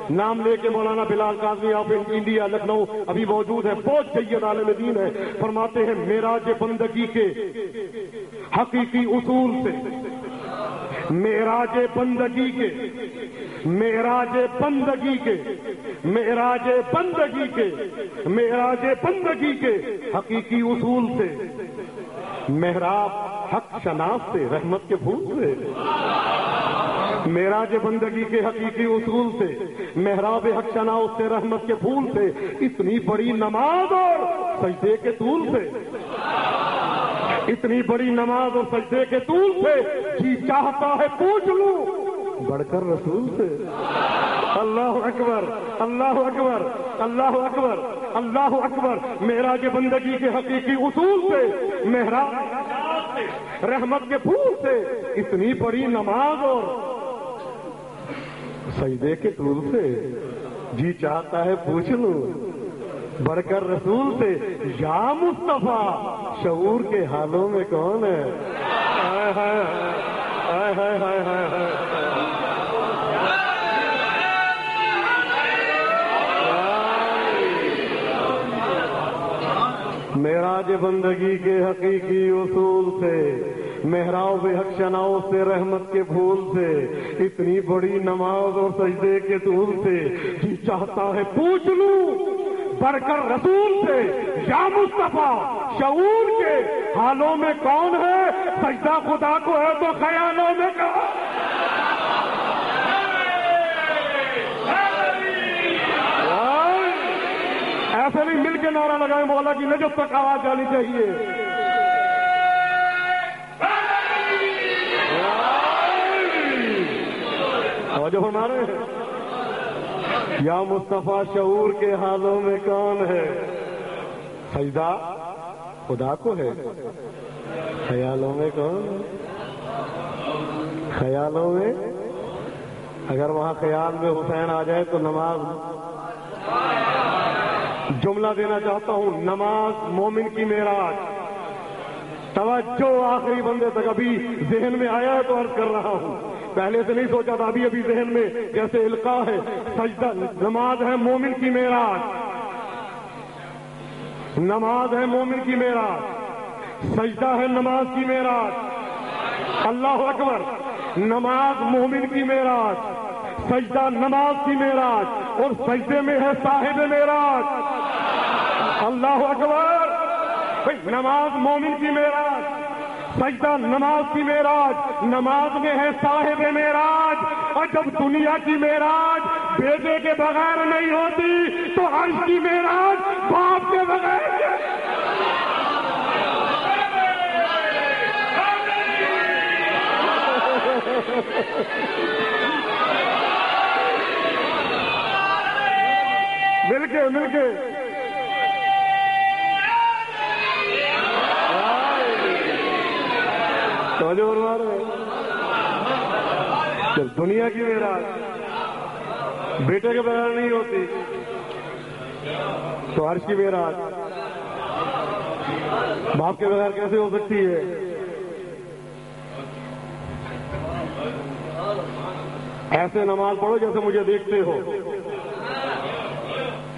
نام لے کے مولانا بلال کاظمی آف انڈیا لکھنؤ ابھی موجود ہے، بہت جید عالم دین ہے، فرماتے ہیں معراج بندگی کے حقیقی اصول سے، معراج بندگی کے حقیقی اصول سے، محراب حق شناس سے، رحمت کے پھول سے، معراج بندگی کے حقیقی اصول سے، محراب حق شناس سے، رحمت کے پھول سے، اتنی بڑی نماز اور سجدے کے طول سے، اتنی بڑی نماز اور سجدے کے طول سے، جی چاہتا ہے پوچھ لوں بڑھ کر رسول سے۔ اللہ اکبر، اللہ اکبر، اللہ اکبر، اللہ اکبر۔ معراج بندگی کے حقیقی اصول سے، محراب رحمت کے پھول سے، اتنی بڑی نماز اور سجدے کے طول سے، جی چاہتا ہے پوچھ لوں بڑھ کر رسول سے۔ یا مصطفیٰ شعور کے حالوں میں کون ہے؟ معراج بندگی کے حقیقی اصول سے، محراب حق شناؤ سے، رحمت کے پھول سے، اتنی بڑی نماز اور سجدے کے طول سے، جی چاہتا ہے پوچھ لوں بڑھ کر رسول سے۔ یا مصطفیٰ شعور کے حالوں میں کون ہے؟ سجدہ خدا کو ہے تو خیالوں میں کون؟ ایسے نہیں مل کے نعرہ لگائے مولا کی نجف تک آواز جانی چاہیے۔ جو ہمارے یا مصطفیٰ شعور کے حالوں میں کون ہے؟ سجدہ خدا کو ہے، خیالوں میں کون ہے؟ خیالوں میں اگر وہاں خیال میں حسین آ جائے تو نماز، جملہ دینا چاہتا ہوں، نماز مومن کی معراج۔ توجہ آخری بندے تک، ابھی ذہن میں آیا ہے تو عرض کر رہا ہوں، پہلے سے نہیں سوچا تھا، ابھی ذہن میں جیسے القاء ہے۔ سجدہ، نماز ہے مومن کی معراج، نماز ہے مومن کی معراج، سجدہ ہے نماز کی معراج۔ اللہ اکبر، نماز مومن کی معراج، سجدہ نماز کی معراج، اور سجدے میں ہے صاحب معراج۔ اللہ اکبر، نماز مومن کی معراج، سجدہ نماز کی معراج، نماز میں ہے صاحب معراج۔ اور جب دنیا کی معراج بیٹے کے بغیر نہیں ہوتی تو عرش کی معراج باپ کے بغیر مل کے جب دنیا کی معراج بیٹے کے بغیر نہیں ہوتی تو عرش کی معراج باپ کے بغیر کیسے ہو سکتی ہے؟ ایسے نماز پڑھو جیسے مجھے دیکھتے ہو،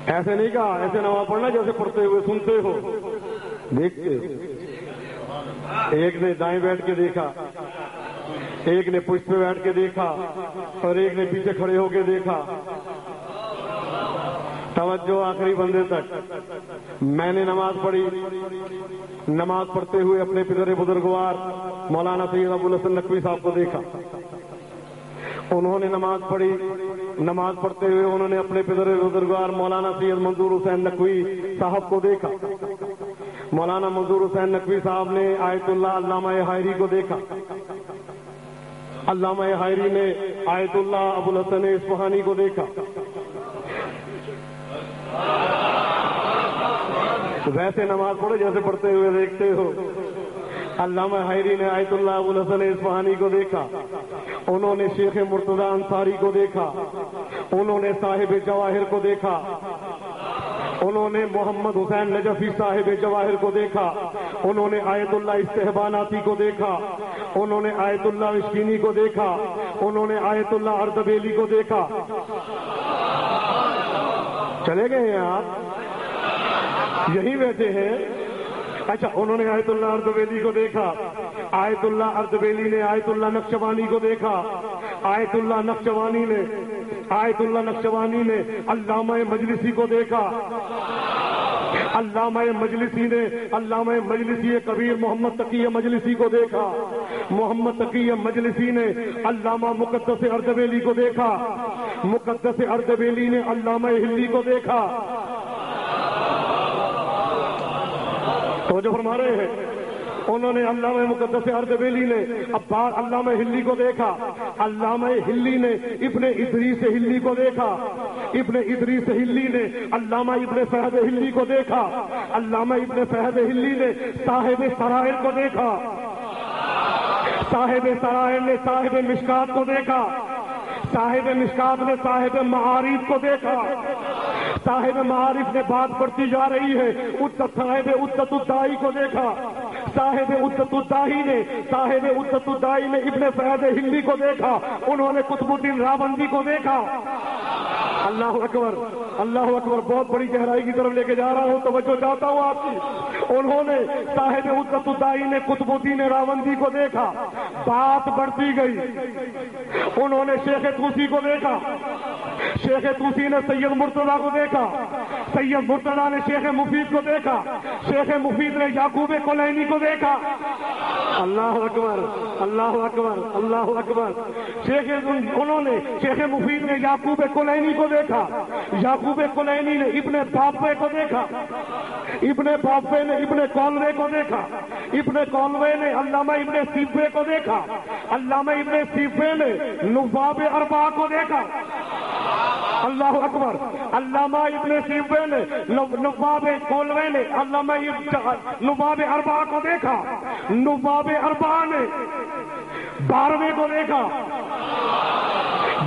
ایسے نہیں کہا، ایسے نماز پڑھنا جیسے پڑھتے ہوئے سنتے ہو، دیکھتے ہو۔ ایک نے دائیں بیٹھ کے دیکھا، ایک نے پشت پہ بیٹھ کے دیکھا، اور ایک نے پیچھے کھڑے ہو کے دیکھا۔ توجہ آخری بندے تک۔ میں نے نماز پڑھی، نماز پڑھتے ہوئے اپنے پدر بزرگوار مولانا سید ابو الحسن نقوی صاحب کو دیکھا۔ انہوں نے نماز پڑھی، نماز پڑھتے ہوئے انہوں نے اپنے پدر بزرگوار مولانا سید منظور حسین نقوی صاحب کو دیکھا۔ مولانا منظور حسین نقوی صاحب نے آیت اللہ علامہ حائری کو دیکھا، علامہ حائری نے آیت اللہ ابو الحسن اصفہانی کو دیکھا۔ ویسے نماز پڑھو جیسے پڑھتے ہوئے دیکھتے ہو۔ علامہ حائری نے آیت اللہ ابو الحسن اصفہانی کو دیکھا، انہوں نے شیخ مرتضی انصاری کو دیکھا، انہوں نے صاحب جواہر کو دیکھا، انہوں نے محمد حسین نجفی صاحب جواہر کو دیکھا، انہوں نے آیت اللہ استحباناتی کو دیکھا، انہوں نے آیت اللہ مشکینی کو دیکھا، انہوں نے آیت اللہ اردبیلی کو دیکھا۔ چلے گئے ہیں آپ، یہی بیٹھے ہیں۔ اچھا، انہوں نے آیت اللہ اردبیلی کو دیکھا، آیت اللہ اردبیلی نے آیت اللہ نقشبانی کو دیکھا، آیت اللہ نقشبانی نے علامہ مجلسی کو دیکھا، علامہ مجلسی کبیر محمد تقی مجلسی کو دیکھا، محمد تقی مجلسی نے علامہ مقدس اردبیلی کو دیکھا، مقدس اردبیلی نے علامہ ہلی کو دیکھا۔ تو جو فرما رہے ہیں، انہوں نے علامہ مقدس اردبیلی نے علامہ ہلی کو دیکھا، علامہ ہلی نے ابن ادریس ہلی کو دیکھا، ابن ادریس ہلی نے علامہ ابن فہد ہلی کو دیکھا، علامہ ابن فہد ہلی نے صاحب سرائر کو دیکھا، صاحب سرائر نے صاحب مشکات کو دیکھا، صاحب مشکات نے صاحب معارف کو دیکھا۔ صاحب معارف نے بات بڑھتی جا رہی ہے، صاحب عدت الدائی کو دیکھا، صاحب عدت الدائی نے ابن فہد ہلی کو دیکھا، انہوں نے قطب الدین راوندی کو دیکھا۔ اللہ اکبر، اللہ اکبر، بہت بڑی گہرائی کی طرف لے کے جا رہا ہوں، توجہ چاہتا ہوں آپ کی۔ انہوں نے صاحب عدت الدائی نے قطب الدین راوندی کو دیکھا، بات بڑھتی گئی۔ انہوں نے شیخ طوسی کو دیکھا، شیخ طوسی نے سید مرتضیٰ کو دیکھا، سید مرتضیٰ نے شیخ مفید کو دیکھا، شیخ مفید نے یعقوب کلینی کو دیکھا۔ اللہ اکبر، اللہ اکبر، اللہ اکبر۔ انہوں نے شیخ مفید نے یعقوب کلینی کو دیکھا، یعقوب کلینی نے ابن باپے کو دیکھا، ابن باپے نے ابن کولوے کو دیکھا، ابن کولوے نے علامہ ابن سیفے کو دیکھا، علامہ ابن سیفے نے نواب اربعہ کو دیکھا۔ اللہ اکبر، علامہ ابن سیفے نے نواب کولوے نے علامہ نواب اربعہ کو دیکھا، نواب اربعہ نے 12ویں کو دیکھا،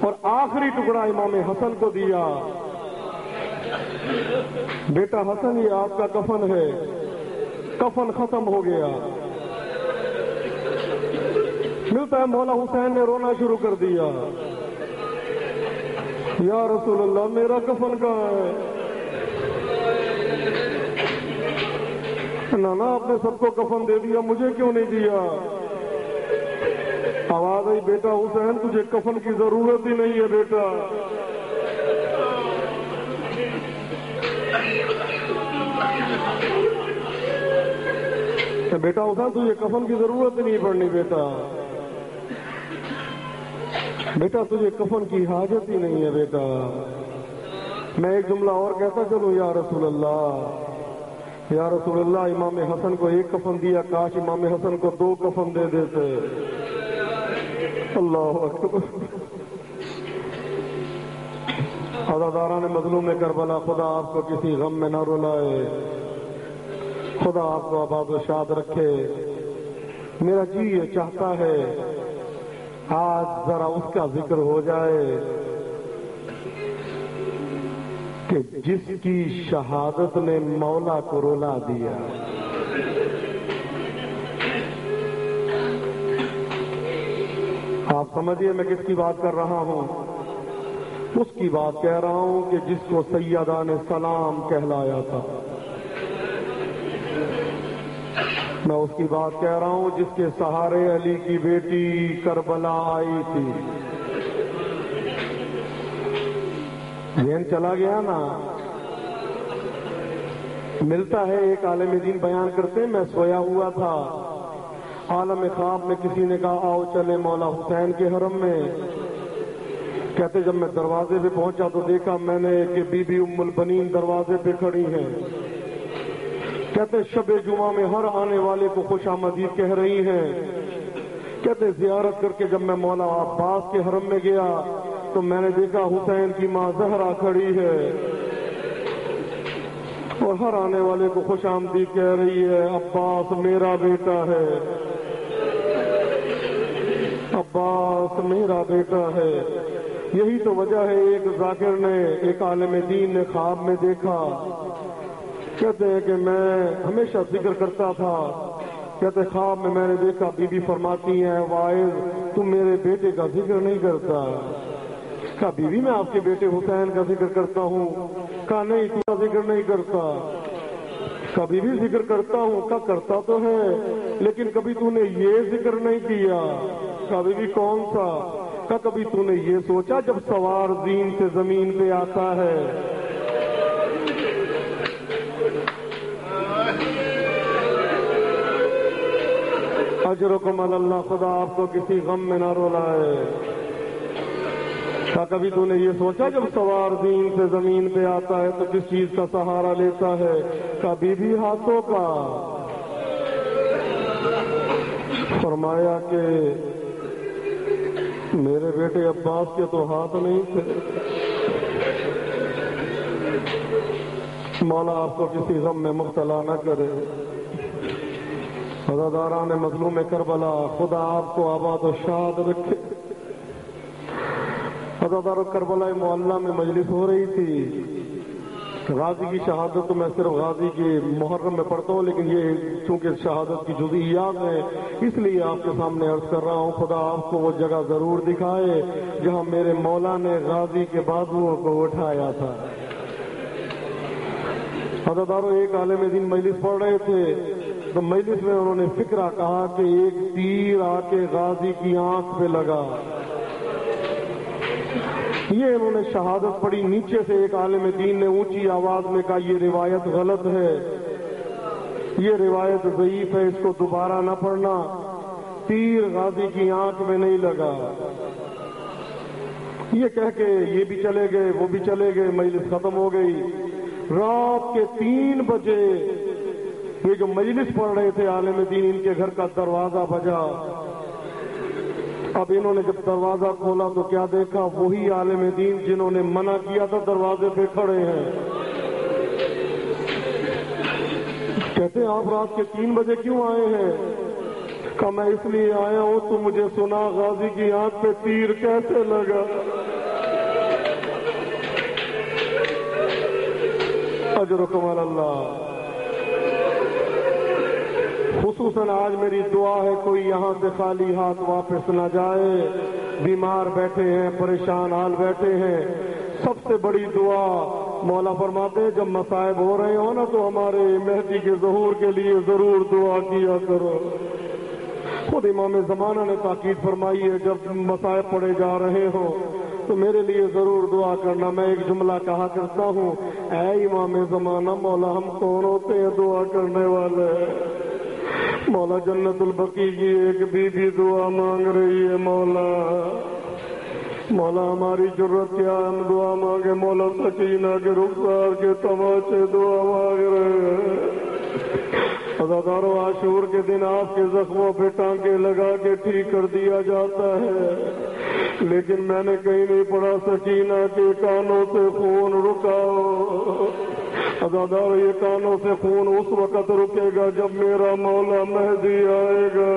اور آخری ٹکڑا امام حسن کو دیا. بیٹا حسن یہ آپ کا کفن ہے. کفن ختم ہو گیا. ملتا ہے مولا حسین نے رونا شروع کر دیا. یا رسول اللہ میرا کفن کہاں ہے؟ نانا آپ نے سب کو کفن دے دیا, مجھے کیوں نہیں دیا؟ آواز آئی, بیٹا حسین تجھے کفن کی ضرورت ہی نہیں ہے بیٹا. بیٹا حسین تجھے کفن کی ضرورت ہی نہیں پڑنی بیٹا. بیٹا تجھے کفن کی حاجت ہی نہیں ہے بیٹا. میں ایک جملہ اور کہتا چلوں, یا رسول اللہ یا رسول اللہ امام حسن کو ایک کفن دیا, کاش امام حسن کو 2 کفن دے دیتے. اللہ اکبر. عزاداران مظلوم کربلا, خدا آپ کو کسی غم میں نہ رلائے, خدا آپ کو آباد و شاد رکھے. میرا جی یہ چاہتا ہے آج ذرا اس کا ذکر ہو جائے کہ جس کی شہادت نے مولا کو رلا دیا. آپ سمجھیے میں کس کی بات کر رہا ہوں. اس کی بات کہہ رہا ہوں کہ جس کو سیدان سلام کہلایا تھا. میں اس کی بات کہہ رہا ہوں جس کے سہارے علی کی بیٹی کربلا آئی تھی. ذہن چلا گیا نا. ملتا ہے ایک عالم دین بیان کرتے, میں سویا ہوا تھا, عالم خواب میں کسی نے کہا آؤ چلے مولا حسین کے حرم میں. کہتے جب میں دروازے پہ پہنچا تو دیکھا میں نے کہ بی بی ام البنین دروازے پہ کھڑی ہیں. کہتے شب جمعہ میں ہر آنے والے کو خوش آمدید کہہ رہی ہیں. کہتے زیارت کر کے جب میں مولا عباس کے حرم میں گیا تو میں نے دیکھا حسین کی ماں زہرا کھڑی ہے اور ہر آنے والے کو خوش آمدید کہہ رہی ہے, عباس میرا بیٹا ہے, عباس میرا بیٹا ہے. یہی تو وجہ ہے ایک ذاکر نے, ایک عالم دین نے خواب میں دیکھا. کہتے ہیں کہ میں ہمیشہ ذکر کرتا تھا. کہتے خواب میں نے دیکھا بی بی فرماتی ہیں واعظ تم میرے بیٹے کا ذکر نہیں کرتا. کہا بی بی میں آپ کے بیٹے حسین کا ذکر کرتا ہوں. کہا نہیں تو کا ذکر نہیں کرتا. کبھی بھی ذکر کرتا ہوں. کہا کرتا تو ہے لیکن کبھی تو نے یہ ذکر نہیں کیا. کبھی بھی کون سا؟ کہا کبھی تو نے یہ سوچا جب سوار زین سے زمین پہ آتا ہے اجرکم اللہ, خدا آپ کو کسی غم میں نہ رلائے. کہا کبھی تو نے یہ سوچا جب سوار دین سے زمین پہ آتا ہے تو کس چیز کا سہارا لیتا ہے؟ کبھی بھی ہاتھوں کا. فرمایا کہ میرے بیٹے عباس کے تو ہاتھ نہیں تھے. مولا آپ کو کسی غم میں مبتلا نہ کرے. عزاداران مظلوم کربلا, خدا آپ کو آباد و شاد رکھے. عزادار کربلا معلّہ میں مجلس ہو رہی تھی. غازی کی شہادت تو میں صرف غازی کے محرم میں پڑھتا ہوں, لیکن یہ چونکہ شہادت کی جزئیات ہیں اس لیے آپ کے سامنے عرض کر رہا ہوں. خدا آپ کو وہ جگہ ضرور دکھائے جہاں میرے مولا نے غازی کے بازوؤں کو اٹھایا تھا. عزاداروں, ایک عالم دین مجلس پڑھ رہے تھے تو مجلس میں انہوں نے فکرہ کہا کہ ایک تیر آ کے غازی کی آنکھ پہ لگا. یہ انہوں نے شہادت پڑھی. نیچے سے ایک عالم دین نے اونچی آواز میں کہا یہ روایت غلط ہے, یہ روایت ضعیف ہے, اس کو دوبارہ نہ پڑھنا. تیر غازی کی آنکھ میں نہیں لگا. یہ کہہ کے یہ بھی چلے گئے وہ بھی چلے گئے. مجلس ختم ہو گئی. رات کے 3 بجے یہ جو مجلس پڑھ رہے تھے عالم دین, ان کے گھر کا دروازہ بجا. اب انہوں نے جب دروازہ کھولا تو کیا دیکھا, وہی عالم دین جنہوں نے منع کیا تھا دروازے پہ کھڑے ہیں. کہتے ہیں آپ رات کے 3 بجے کیوں آئے ہیں؟ کہا میں اس لیے آیا ہوں تو مجھے سنا غازی کی آنکھ پہ تیر کیسے لگا. اجرکم علی اللہ۔ خصوصاً آج میری دعا ہے کوئی یہاں سے خالی ہاتھ واپس نہ جائے، بیمار بیٹھے ہیں، پریشان حال بیٹھے ہیں۔ سب سے بڑی دعا مولا فرماتے ہیں جب مصائب ہو رہے ہو نا تو ہمارے مہدی کے ظہور کے لیے ضرور دعا کیا کرو۔ خود امام زمانہ نے تاکید فرمائی ہے جب مصائب پڑے جا رہے ہو تو میرے لیے ضرور دعا کرنا۔ میں ایک جملہ کہا کرتا ہوں، اے امام زمانہ مولا ہم کون ہوتے ہیں دعا کرنے والے؟ مولا جنت البقیع کی ایک بی بی دعا مانگ رہی ہے، مولا ہماری ضرورت کیا ہم دعا مانگے؟ مولا سکینہ کے رخسار کے تماچے دعا مانگ رہے ہیں۔ عزادارو عاشور کے دن آپ کے زخموں پہ ٹانکے لگا کے ٹھیک کر دیا جاتا ہے، لیکن میں نے کہیں نہیں پڑھا سکینہ کے کانوں سے خون رکاؤ۔ عزادارو یہ کانوں سے خون اس وقت رکے گا جب میرا مولا مہدی آئے گا۔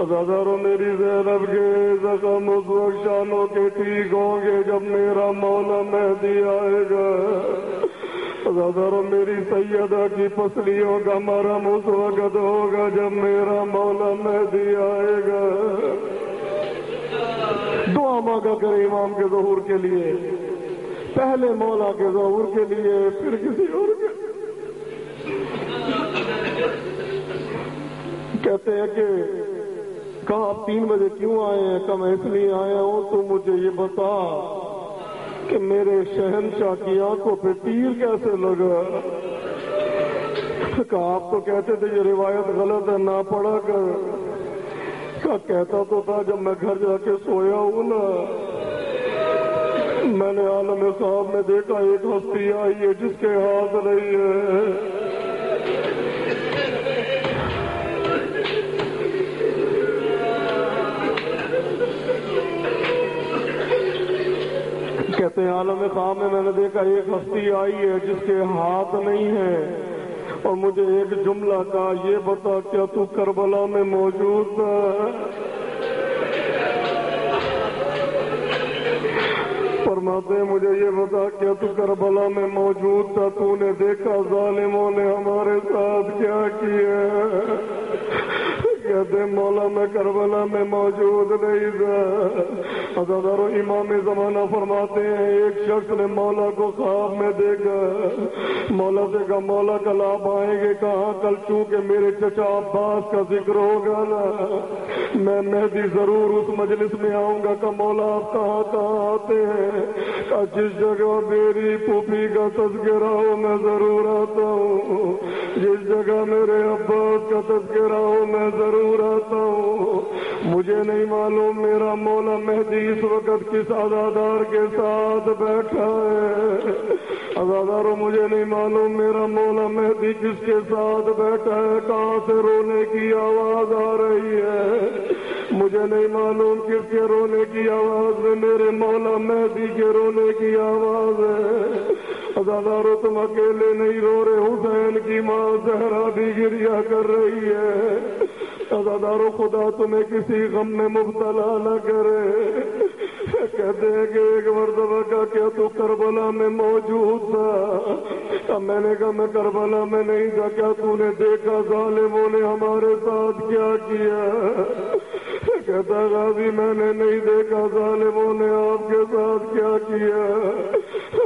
عزادارو میری زینب کے زخم اس وقت شانوں کے ٹھیک ہوں گے جب میرا مولا مہدی آئے گا۔ عزادارو میری سیدہ کی پسلیوں کا مرہم اس وقت ہوگا جب میرا مولا مہدی آئے گا۔ دعا مانگا کرے امام کے ظہور کے لیے، پہلے مولا کے ظہور کے لیے، پھر کسی اور کے۔ کہتے ہیں کہ کہا آپ 3 بجے کیوں آئے ہیں؟ کہ میں اس لیے آیا ہوں تو مجھے یہ بتا کہ میرے شہنشاہ کی آنکھوں پہ تیر کیسے لگا؟ کہا آپ تو کہتے تھے یہ روایت غلط ہے نہ پڑھا کر۔ کہا کہتا تو تھا جب میں گھر جا کے سویا ہوں نا میں نے عالم صاحب میں دیکھا ایک ہستی آئی ہے جس کے ہاتھ نہیں ہے۔ کہتے ہیں عالم خواب میں نے دیکھا ایک ہستی آئی ہے جس کے ہاتھ نہیں ہے اور مجھے ایک جملہ کہا یہ بتا کیا تو کربلا میں موجود تھا؟ فرماتے ہیں مجھے یہ بتا کیا تو کربلا میں موجود تھا؟ تو نے دیکھا ظالموں نے ہمارے ساتھ کیا کیا؟ کہتے مولا میں کربلا میں موجود نہیں تھا۔ عزادارو امام زمانہ فرماتے ہیں ایک شخص نے مولا کو خواب میں دیکھا، مولا سے کہا مولا کل آپ آئیں گے؟ کہاں کل چونکہ میرے چچا عباس کا ذکر ہوگا نا میں مہدی ضرور اس مجلس میں آؤں گا۔ کہ مولا آپ کہاں کہاں آتے ہیں؟ کہ جس جگہ میری پھوپھی کا تذکرہ ہو میں ضرور آتا ہوں، جس جگہ میرے عباس کا تذکرہ ہو میں ضرور آتا ہوں۔ مجھے نہیں معلوم میرا مولا مہدی اس وقت کس عزادار کے ساتھ بیٹھا ہے۔ عزادارو مجھے نہیں معلوم میرا مولا مہدی کس کے ساتھ بیٹھا ہے، کہاں سے رونے کی آواز آ رہی ہے، مجھے نہیں معلوم کس کے رونے کی آواز میں میرے مولا مہدی کے رونے کی آواز ہے۔ عزادارو تم اکیلے نہیں رو رہے، حسین کی ماں زہرا بھی گریہ کر رہی ہے۔ عزادارو خدا تمہیں کسی غم میں مبتلا نہ کرے۔ کہتے ہیں کہ ایک مرتبہ کا کیا تو کربلا میں موجود تھا؟ اب میں نے کہا میں کربلا میں نہیں تھا۔ کیا تو نے دیکھا ظالموں نے ہمارے ساتھ کیا کیا؟ کہتا غازی میں نے نہیں دیکھا ظالموں نے آپ کے ساتھ کیا کیا۔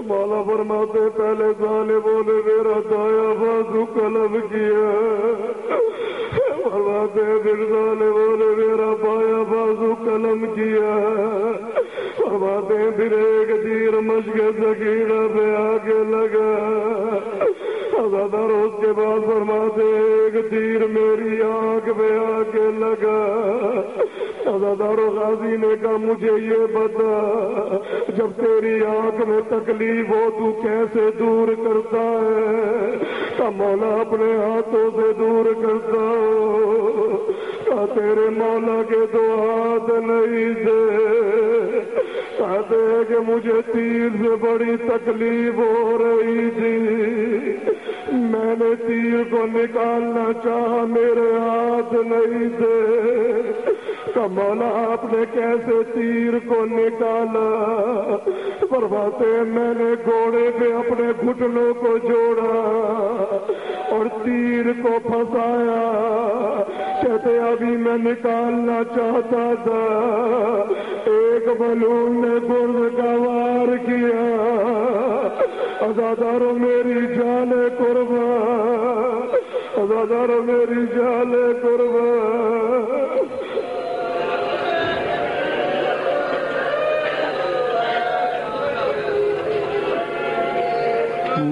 مولا فرماتے پہلے ظالموں نے میرا دایا بازو قلم کیا، فرماتے پھر ظالموں نے میرا بایاں بازو قلم کیا، فرماتے پھر ایک تیر مشق سکینہ پہ آ کے لگا۔ عزادار اس کے بعد فرماتے ایک تیر میری آنکھ پہ آ کے لگا۔ عزادار غازی نے کہا مجھے یہ بتا جب تیری آنکھ میں تکلیف ہو تو کیسے دور کرتا ہے؟ کہ مولا اپنے ہاتھوں سے دور کرتا ہو۔ کہ تیرے مولا کے 2 ہاتھ نہیں تھے، کہتے ہیں کہ مجھے تیر سے بڑی تکلیف ہو رہی تھی، میں نے تیر کو نکالنا چاہا میرے ہاتھ نہیں تھے۔ کہ مولا آپ نے کیسے تیر کو نکالا؟ فرماتے ہیں میں نے گھوڑے پہ اپنے گھٹنوں کو جوڑا اور تیر کو پھنسایا، کہتے ابھی میں نکالنا چاہتا تھا، ایک بلون نے گرد کا وار کیا، عزادارو میری جان قربان، عزادارو میری جان قربان۔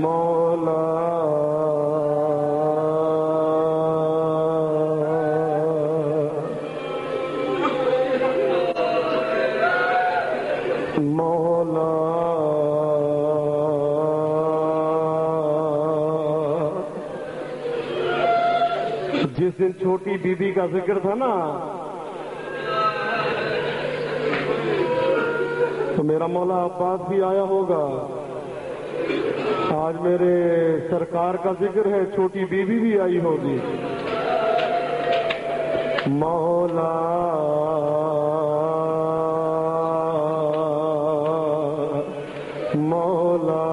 مولا مولا جس دن چھوٹی بی بی کا ذکر تھا نا، تو میرا مولا عباس بھی آیا ہوگا۔ آج میرے سرکار کا ذکر ہے، چھوٹی بیوی بھی آئی ہوگی۔ مولا مولا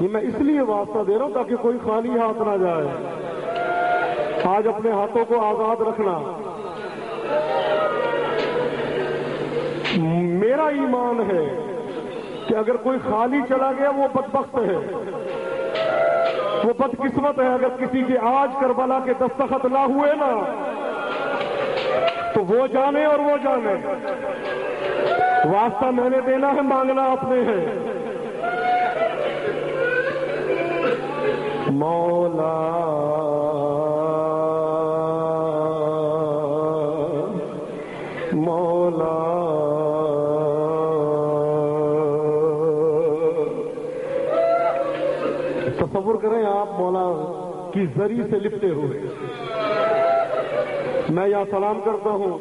یہ میں اس لیے واسطہ دے رہا ہوں تاکہ کوئی خالی ہاتھ نہ جائے۔ آج اپنے ہاتھوں کو آزاد رکھنا۔ میرا ایمان ہے کہ اگر کوئی خالی چلا گیا وہ بدبخت ہے، وہ بدقسمت ہے۔ اگر کسی کے آج کربلا کے دستخط نہ ہوئے نا تو وہ جانے اور وہ جانے۔ واسطہ میں نے دینا ہے، مانگنا اپنے ہے۔ مولا مولا تصور کریں آپ مولا کی زری سے لپٹے ہوئے، میں یہاں سلام کرتا ہوں،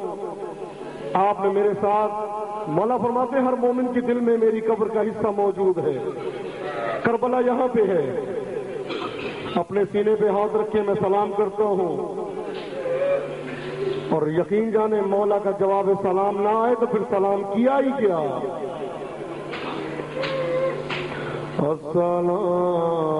آپ نے میرے ساتھ۔ مولا فرماتے ہر مومن کے دل میں میری قبر کا حصہ موجود ہے، کربلا یہاں پہ ہے، اپنے سینے پہ ہاتھ رکھے میں سلام کرتا ہوں، اور یقین جانے مولا کا جواب سلام نہ آئے تو پھر سلام کیا ہی کیا۔ السلام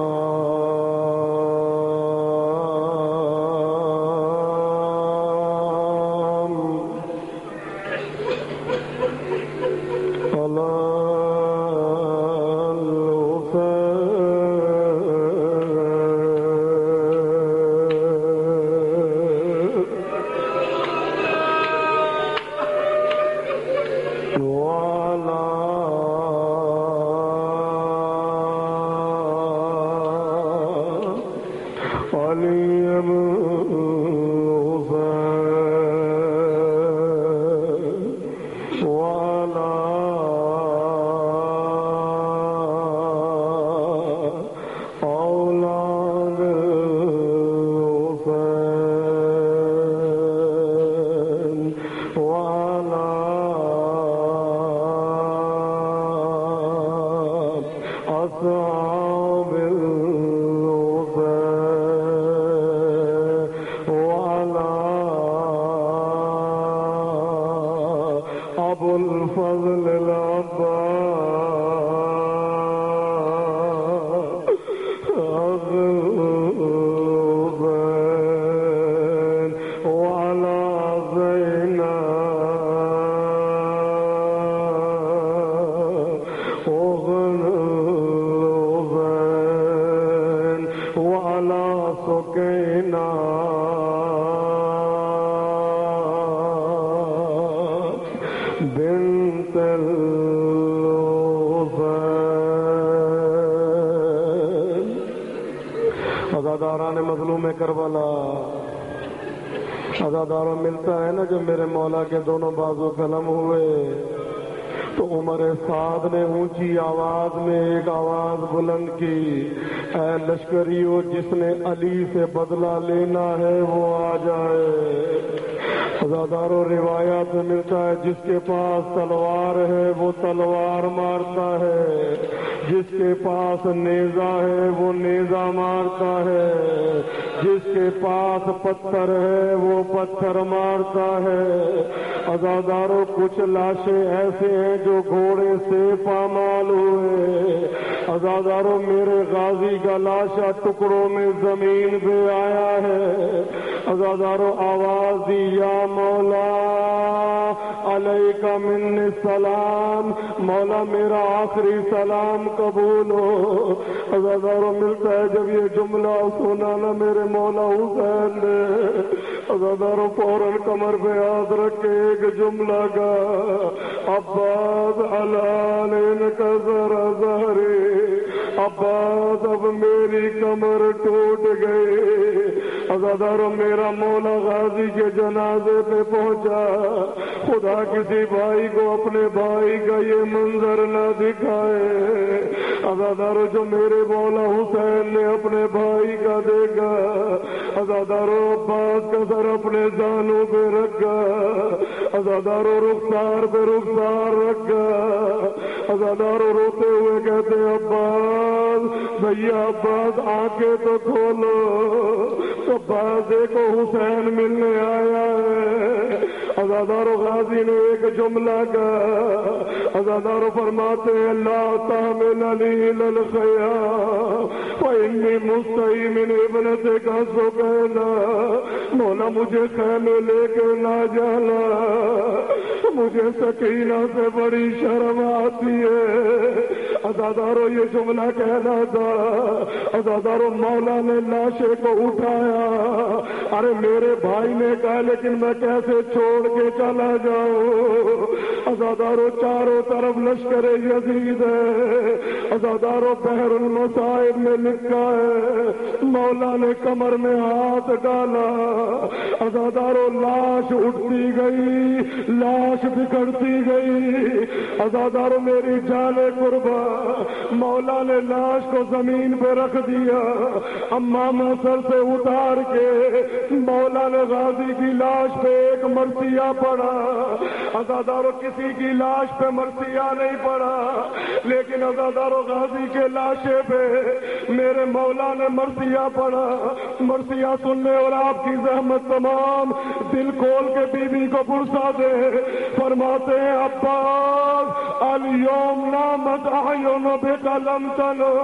عزاداروں ملتا ہے نا جب میرے مولا کے دونوں بازو قلم ہوئے تو عمر سعد نے اونچی آواز میں ایک آواز بلند کی، اے لشکریو جس نے علی سے بدلہ لینا ہے وہ آ جائے۔ عزاداروں روایات میں ملتا ہے جس کے پاس تلوار ہے وہ تلوار مارتا ہے، جس کے پاس نیزہ ہے وہ نیزہ مارتا ہے، جس کے پاس پتھر ہے وہ پتھر مارتا ہے۔ عزاداروں کچھ لاشیں ایسے ہیں جو گھوڑے سے پامال ہوئے۔ عزاداروں میرے غازی کا لاشا ٹکڑوں میں زمین پہ آیا ہے۔ عزاداروں آواز دی یا مولا علیک من السلام، مولا میرا آخری سلام قبول ہو۔ عزاداروں ملتا ہے جب یہ جملہ سنا نا میرے مولا حسین نے، عزاداروں فوراً کمر پہ ہاتھ رکھ کے ایک جملہ کا عباس علان کا ذرا ظہری، عباس اب میری کمر ٹوٹ گئی۔ عزاداروں میرا مولا غازی کے جنازے پہ پہنچا، خدا کسی بھائی کو اپنے بھائی کا یہ منظر نہ دکھائے۔ عزاداروں جو میرے مولا حسین نے اپنے بھائی کا دیکھا، عزاداروں عباس کا سر اپنے دانوں پہ رکھا، عزاداروں رخسار پہ رخسار رکھا۔ عزاداروں روتے ہوئے کہتے عباس بھیا عباس آنکھیں تو کھولو، عباس دیکھو حسین ملنے آیا ہے۔ عزاداروں غازی نے ایک جملہ کہا، عزاداروں فرماتے ہیں لا تحمل علی الخیام فإنی مستحی من ابنتک سکینہ، مولا مجھے خیمے لے کے نہ جانا، مجھے سکینہ سے بڑی شرم آتی ہے۔ عزاداروں یہ جملہ کہنا تھا۔ عزاداروں مولا نے لاشے کو اٹھایا، ارے میرے بھائی نے کہا لیکن میں کیسے چھوڑ کے چلا جاؤں۔ عزاداروں چاروں طرف لشکر یزید ہے۔ عزاداروں بحر المصائب میں لکھا ہے مولا نے کمر میں ہاتھ ڈالا، عزاداروں لاش اٹھتی گئی، لاش بکھرتی گئی۔ عزاداروں میری جان قربا، مولا نے لاش کو زمین پہ رکھ دیا، امامہ سر سے اتار کے مولا نے غازی کی لاش پہ ایک مرثیہ پڑا۔ عزاداروں کسی کی لاش پہ مرثیہ نہیں پڑا، لیکن عزاداروں غازی کے لاشے پہ میرے مولا نے مرثیہ پڑا۔ مرثیہ سننے اور آپ کی زحمت تمام دل کھول کے بی بی کو پرسا دے۔ فرماتے ہیں عباس الیوم نامت اعین بک لم تنو،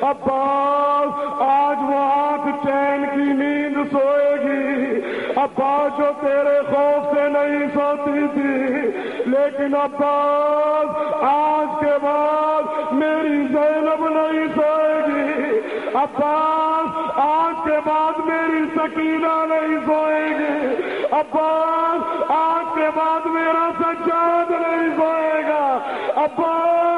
عباس آج وہ آنکھ چین کی نیند سوئے گی، عباس جو تیرے خوف سے نہیں سوتی تھی، لیکن عباس آج کے بعد میری زینب نہیں سوئے گی، عباس آج کے بعد میری سکینہ نہیں سوئے گی، عباس آج کے بعد میرا سجاد نہیں سوئے گا، عباس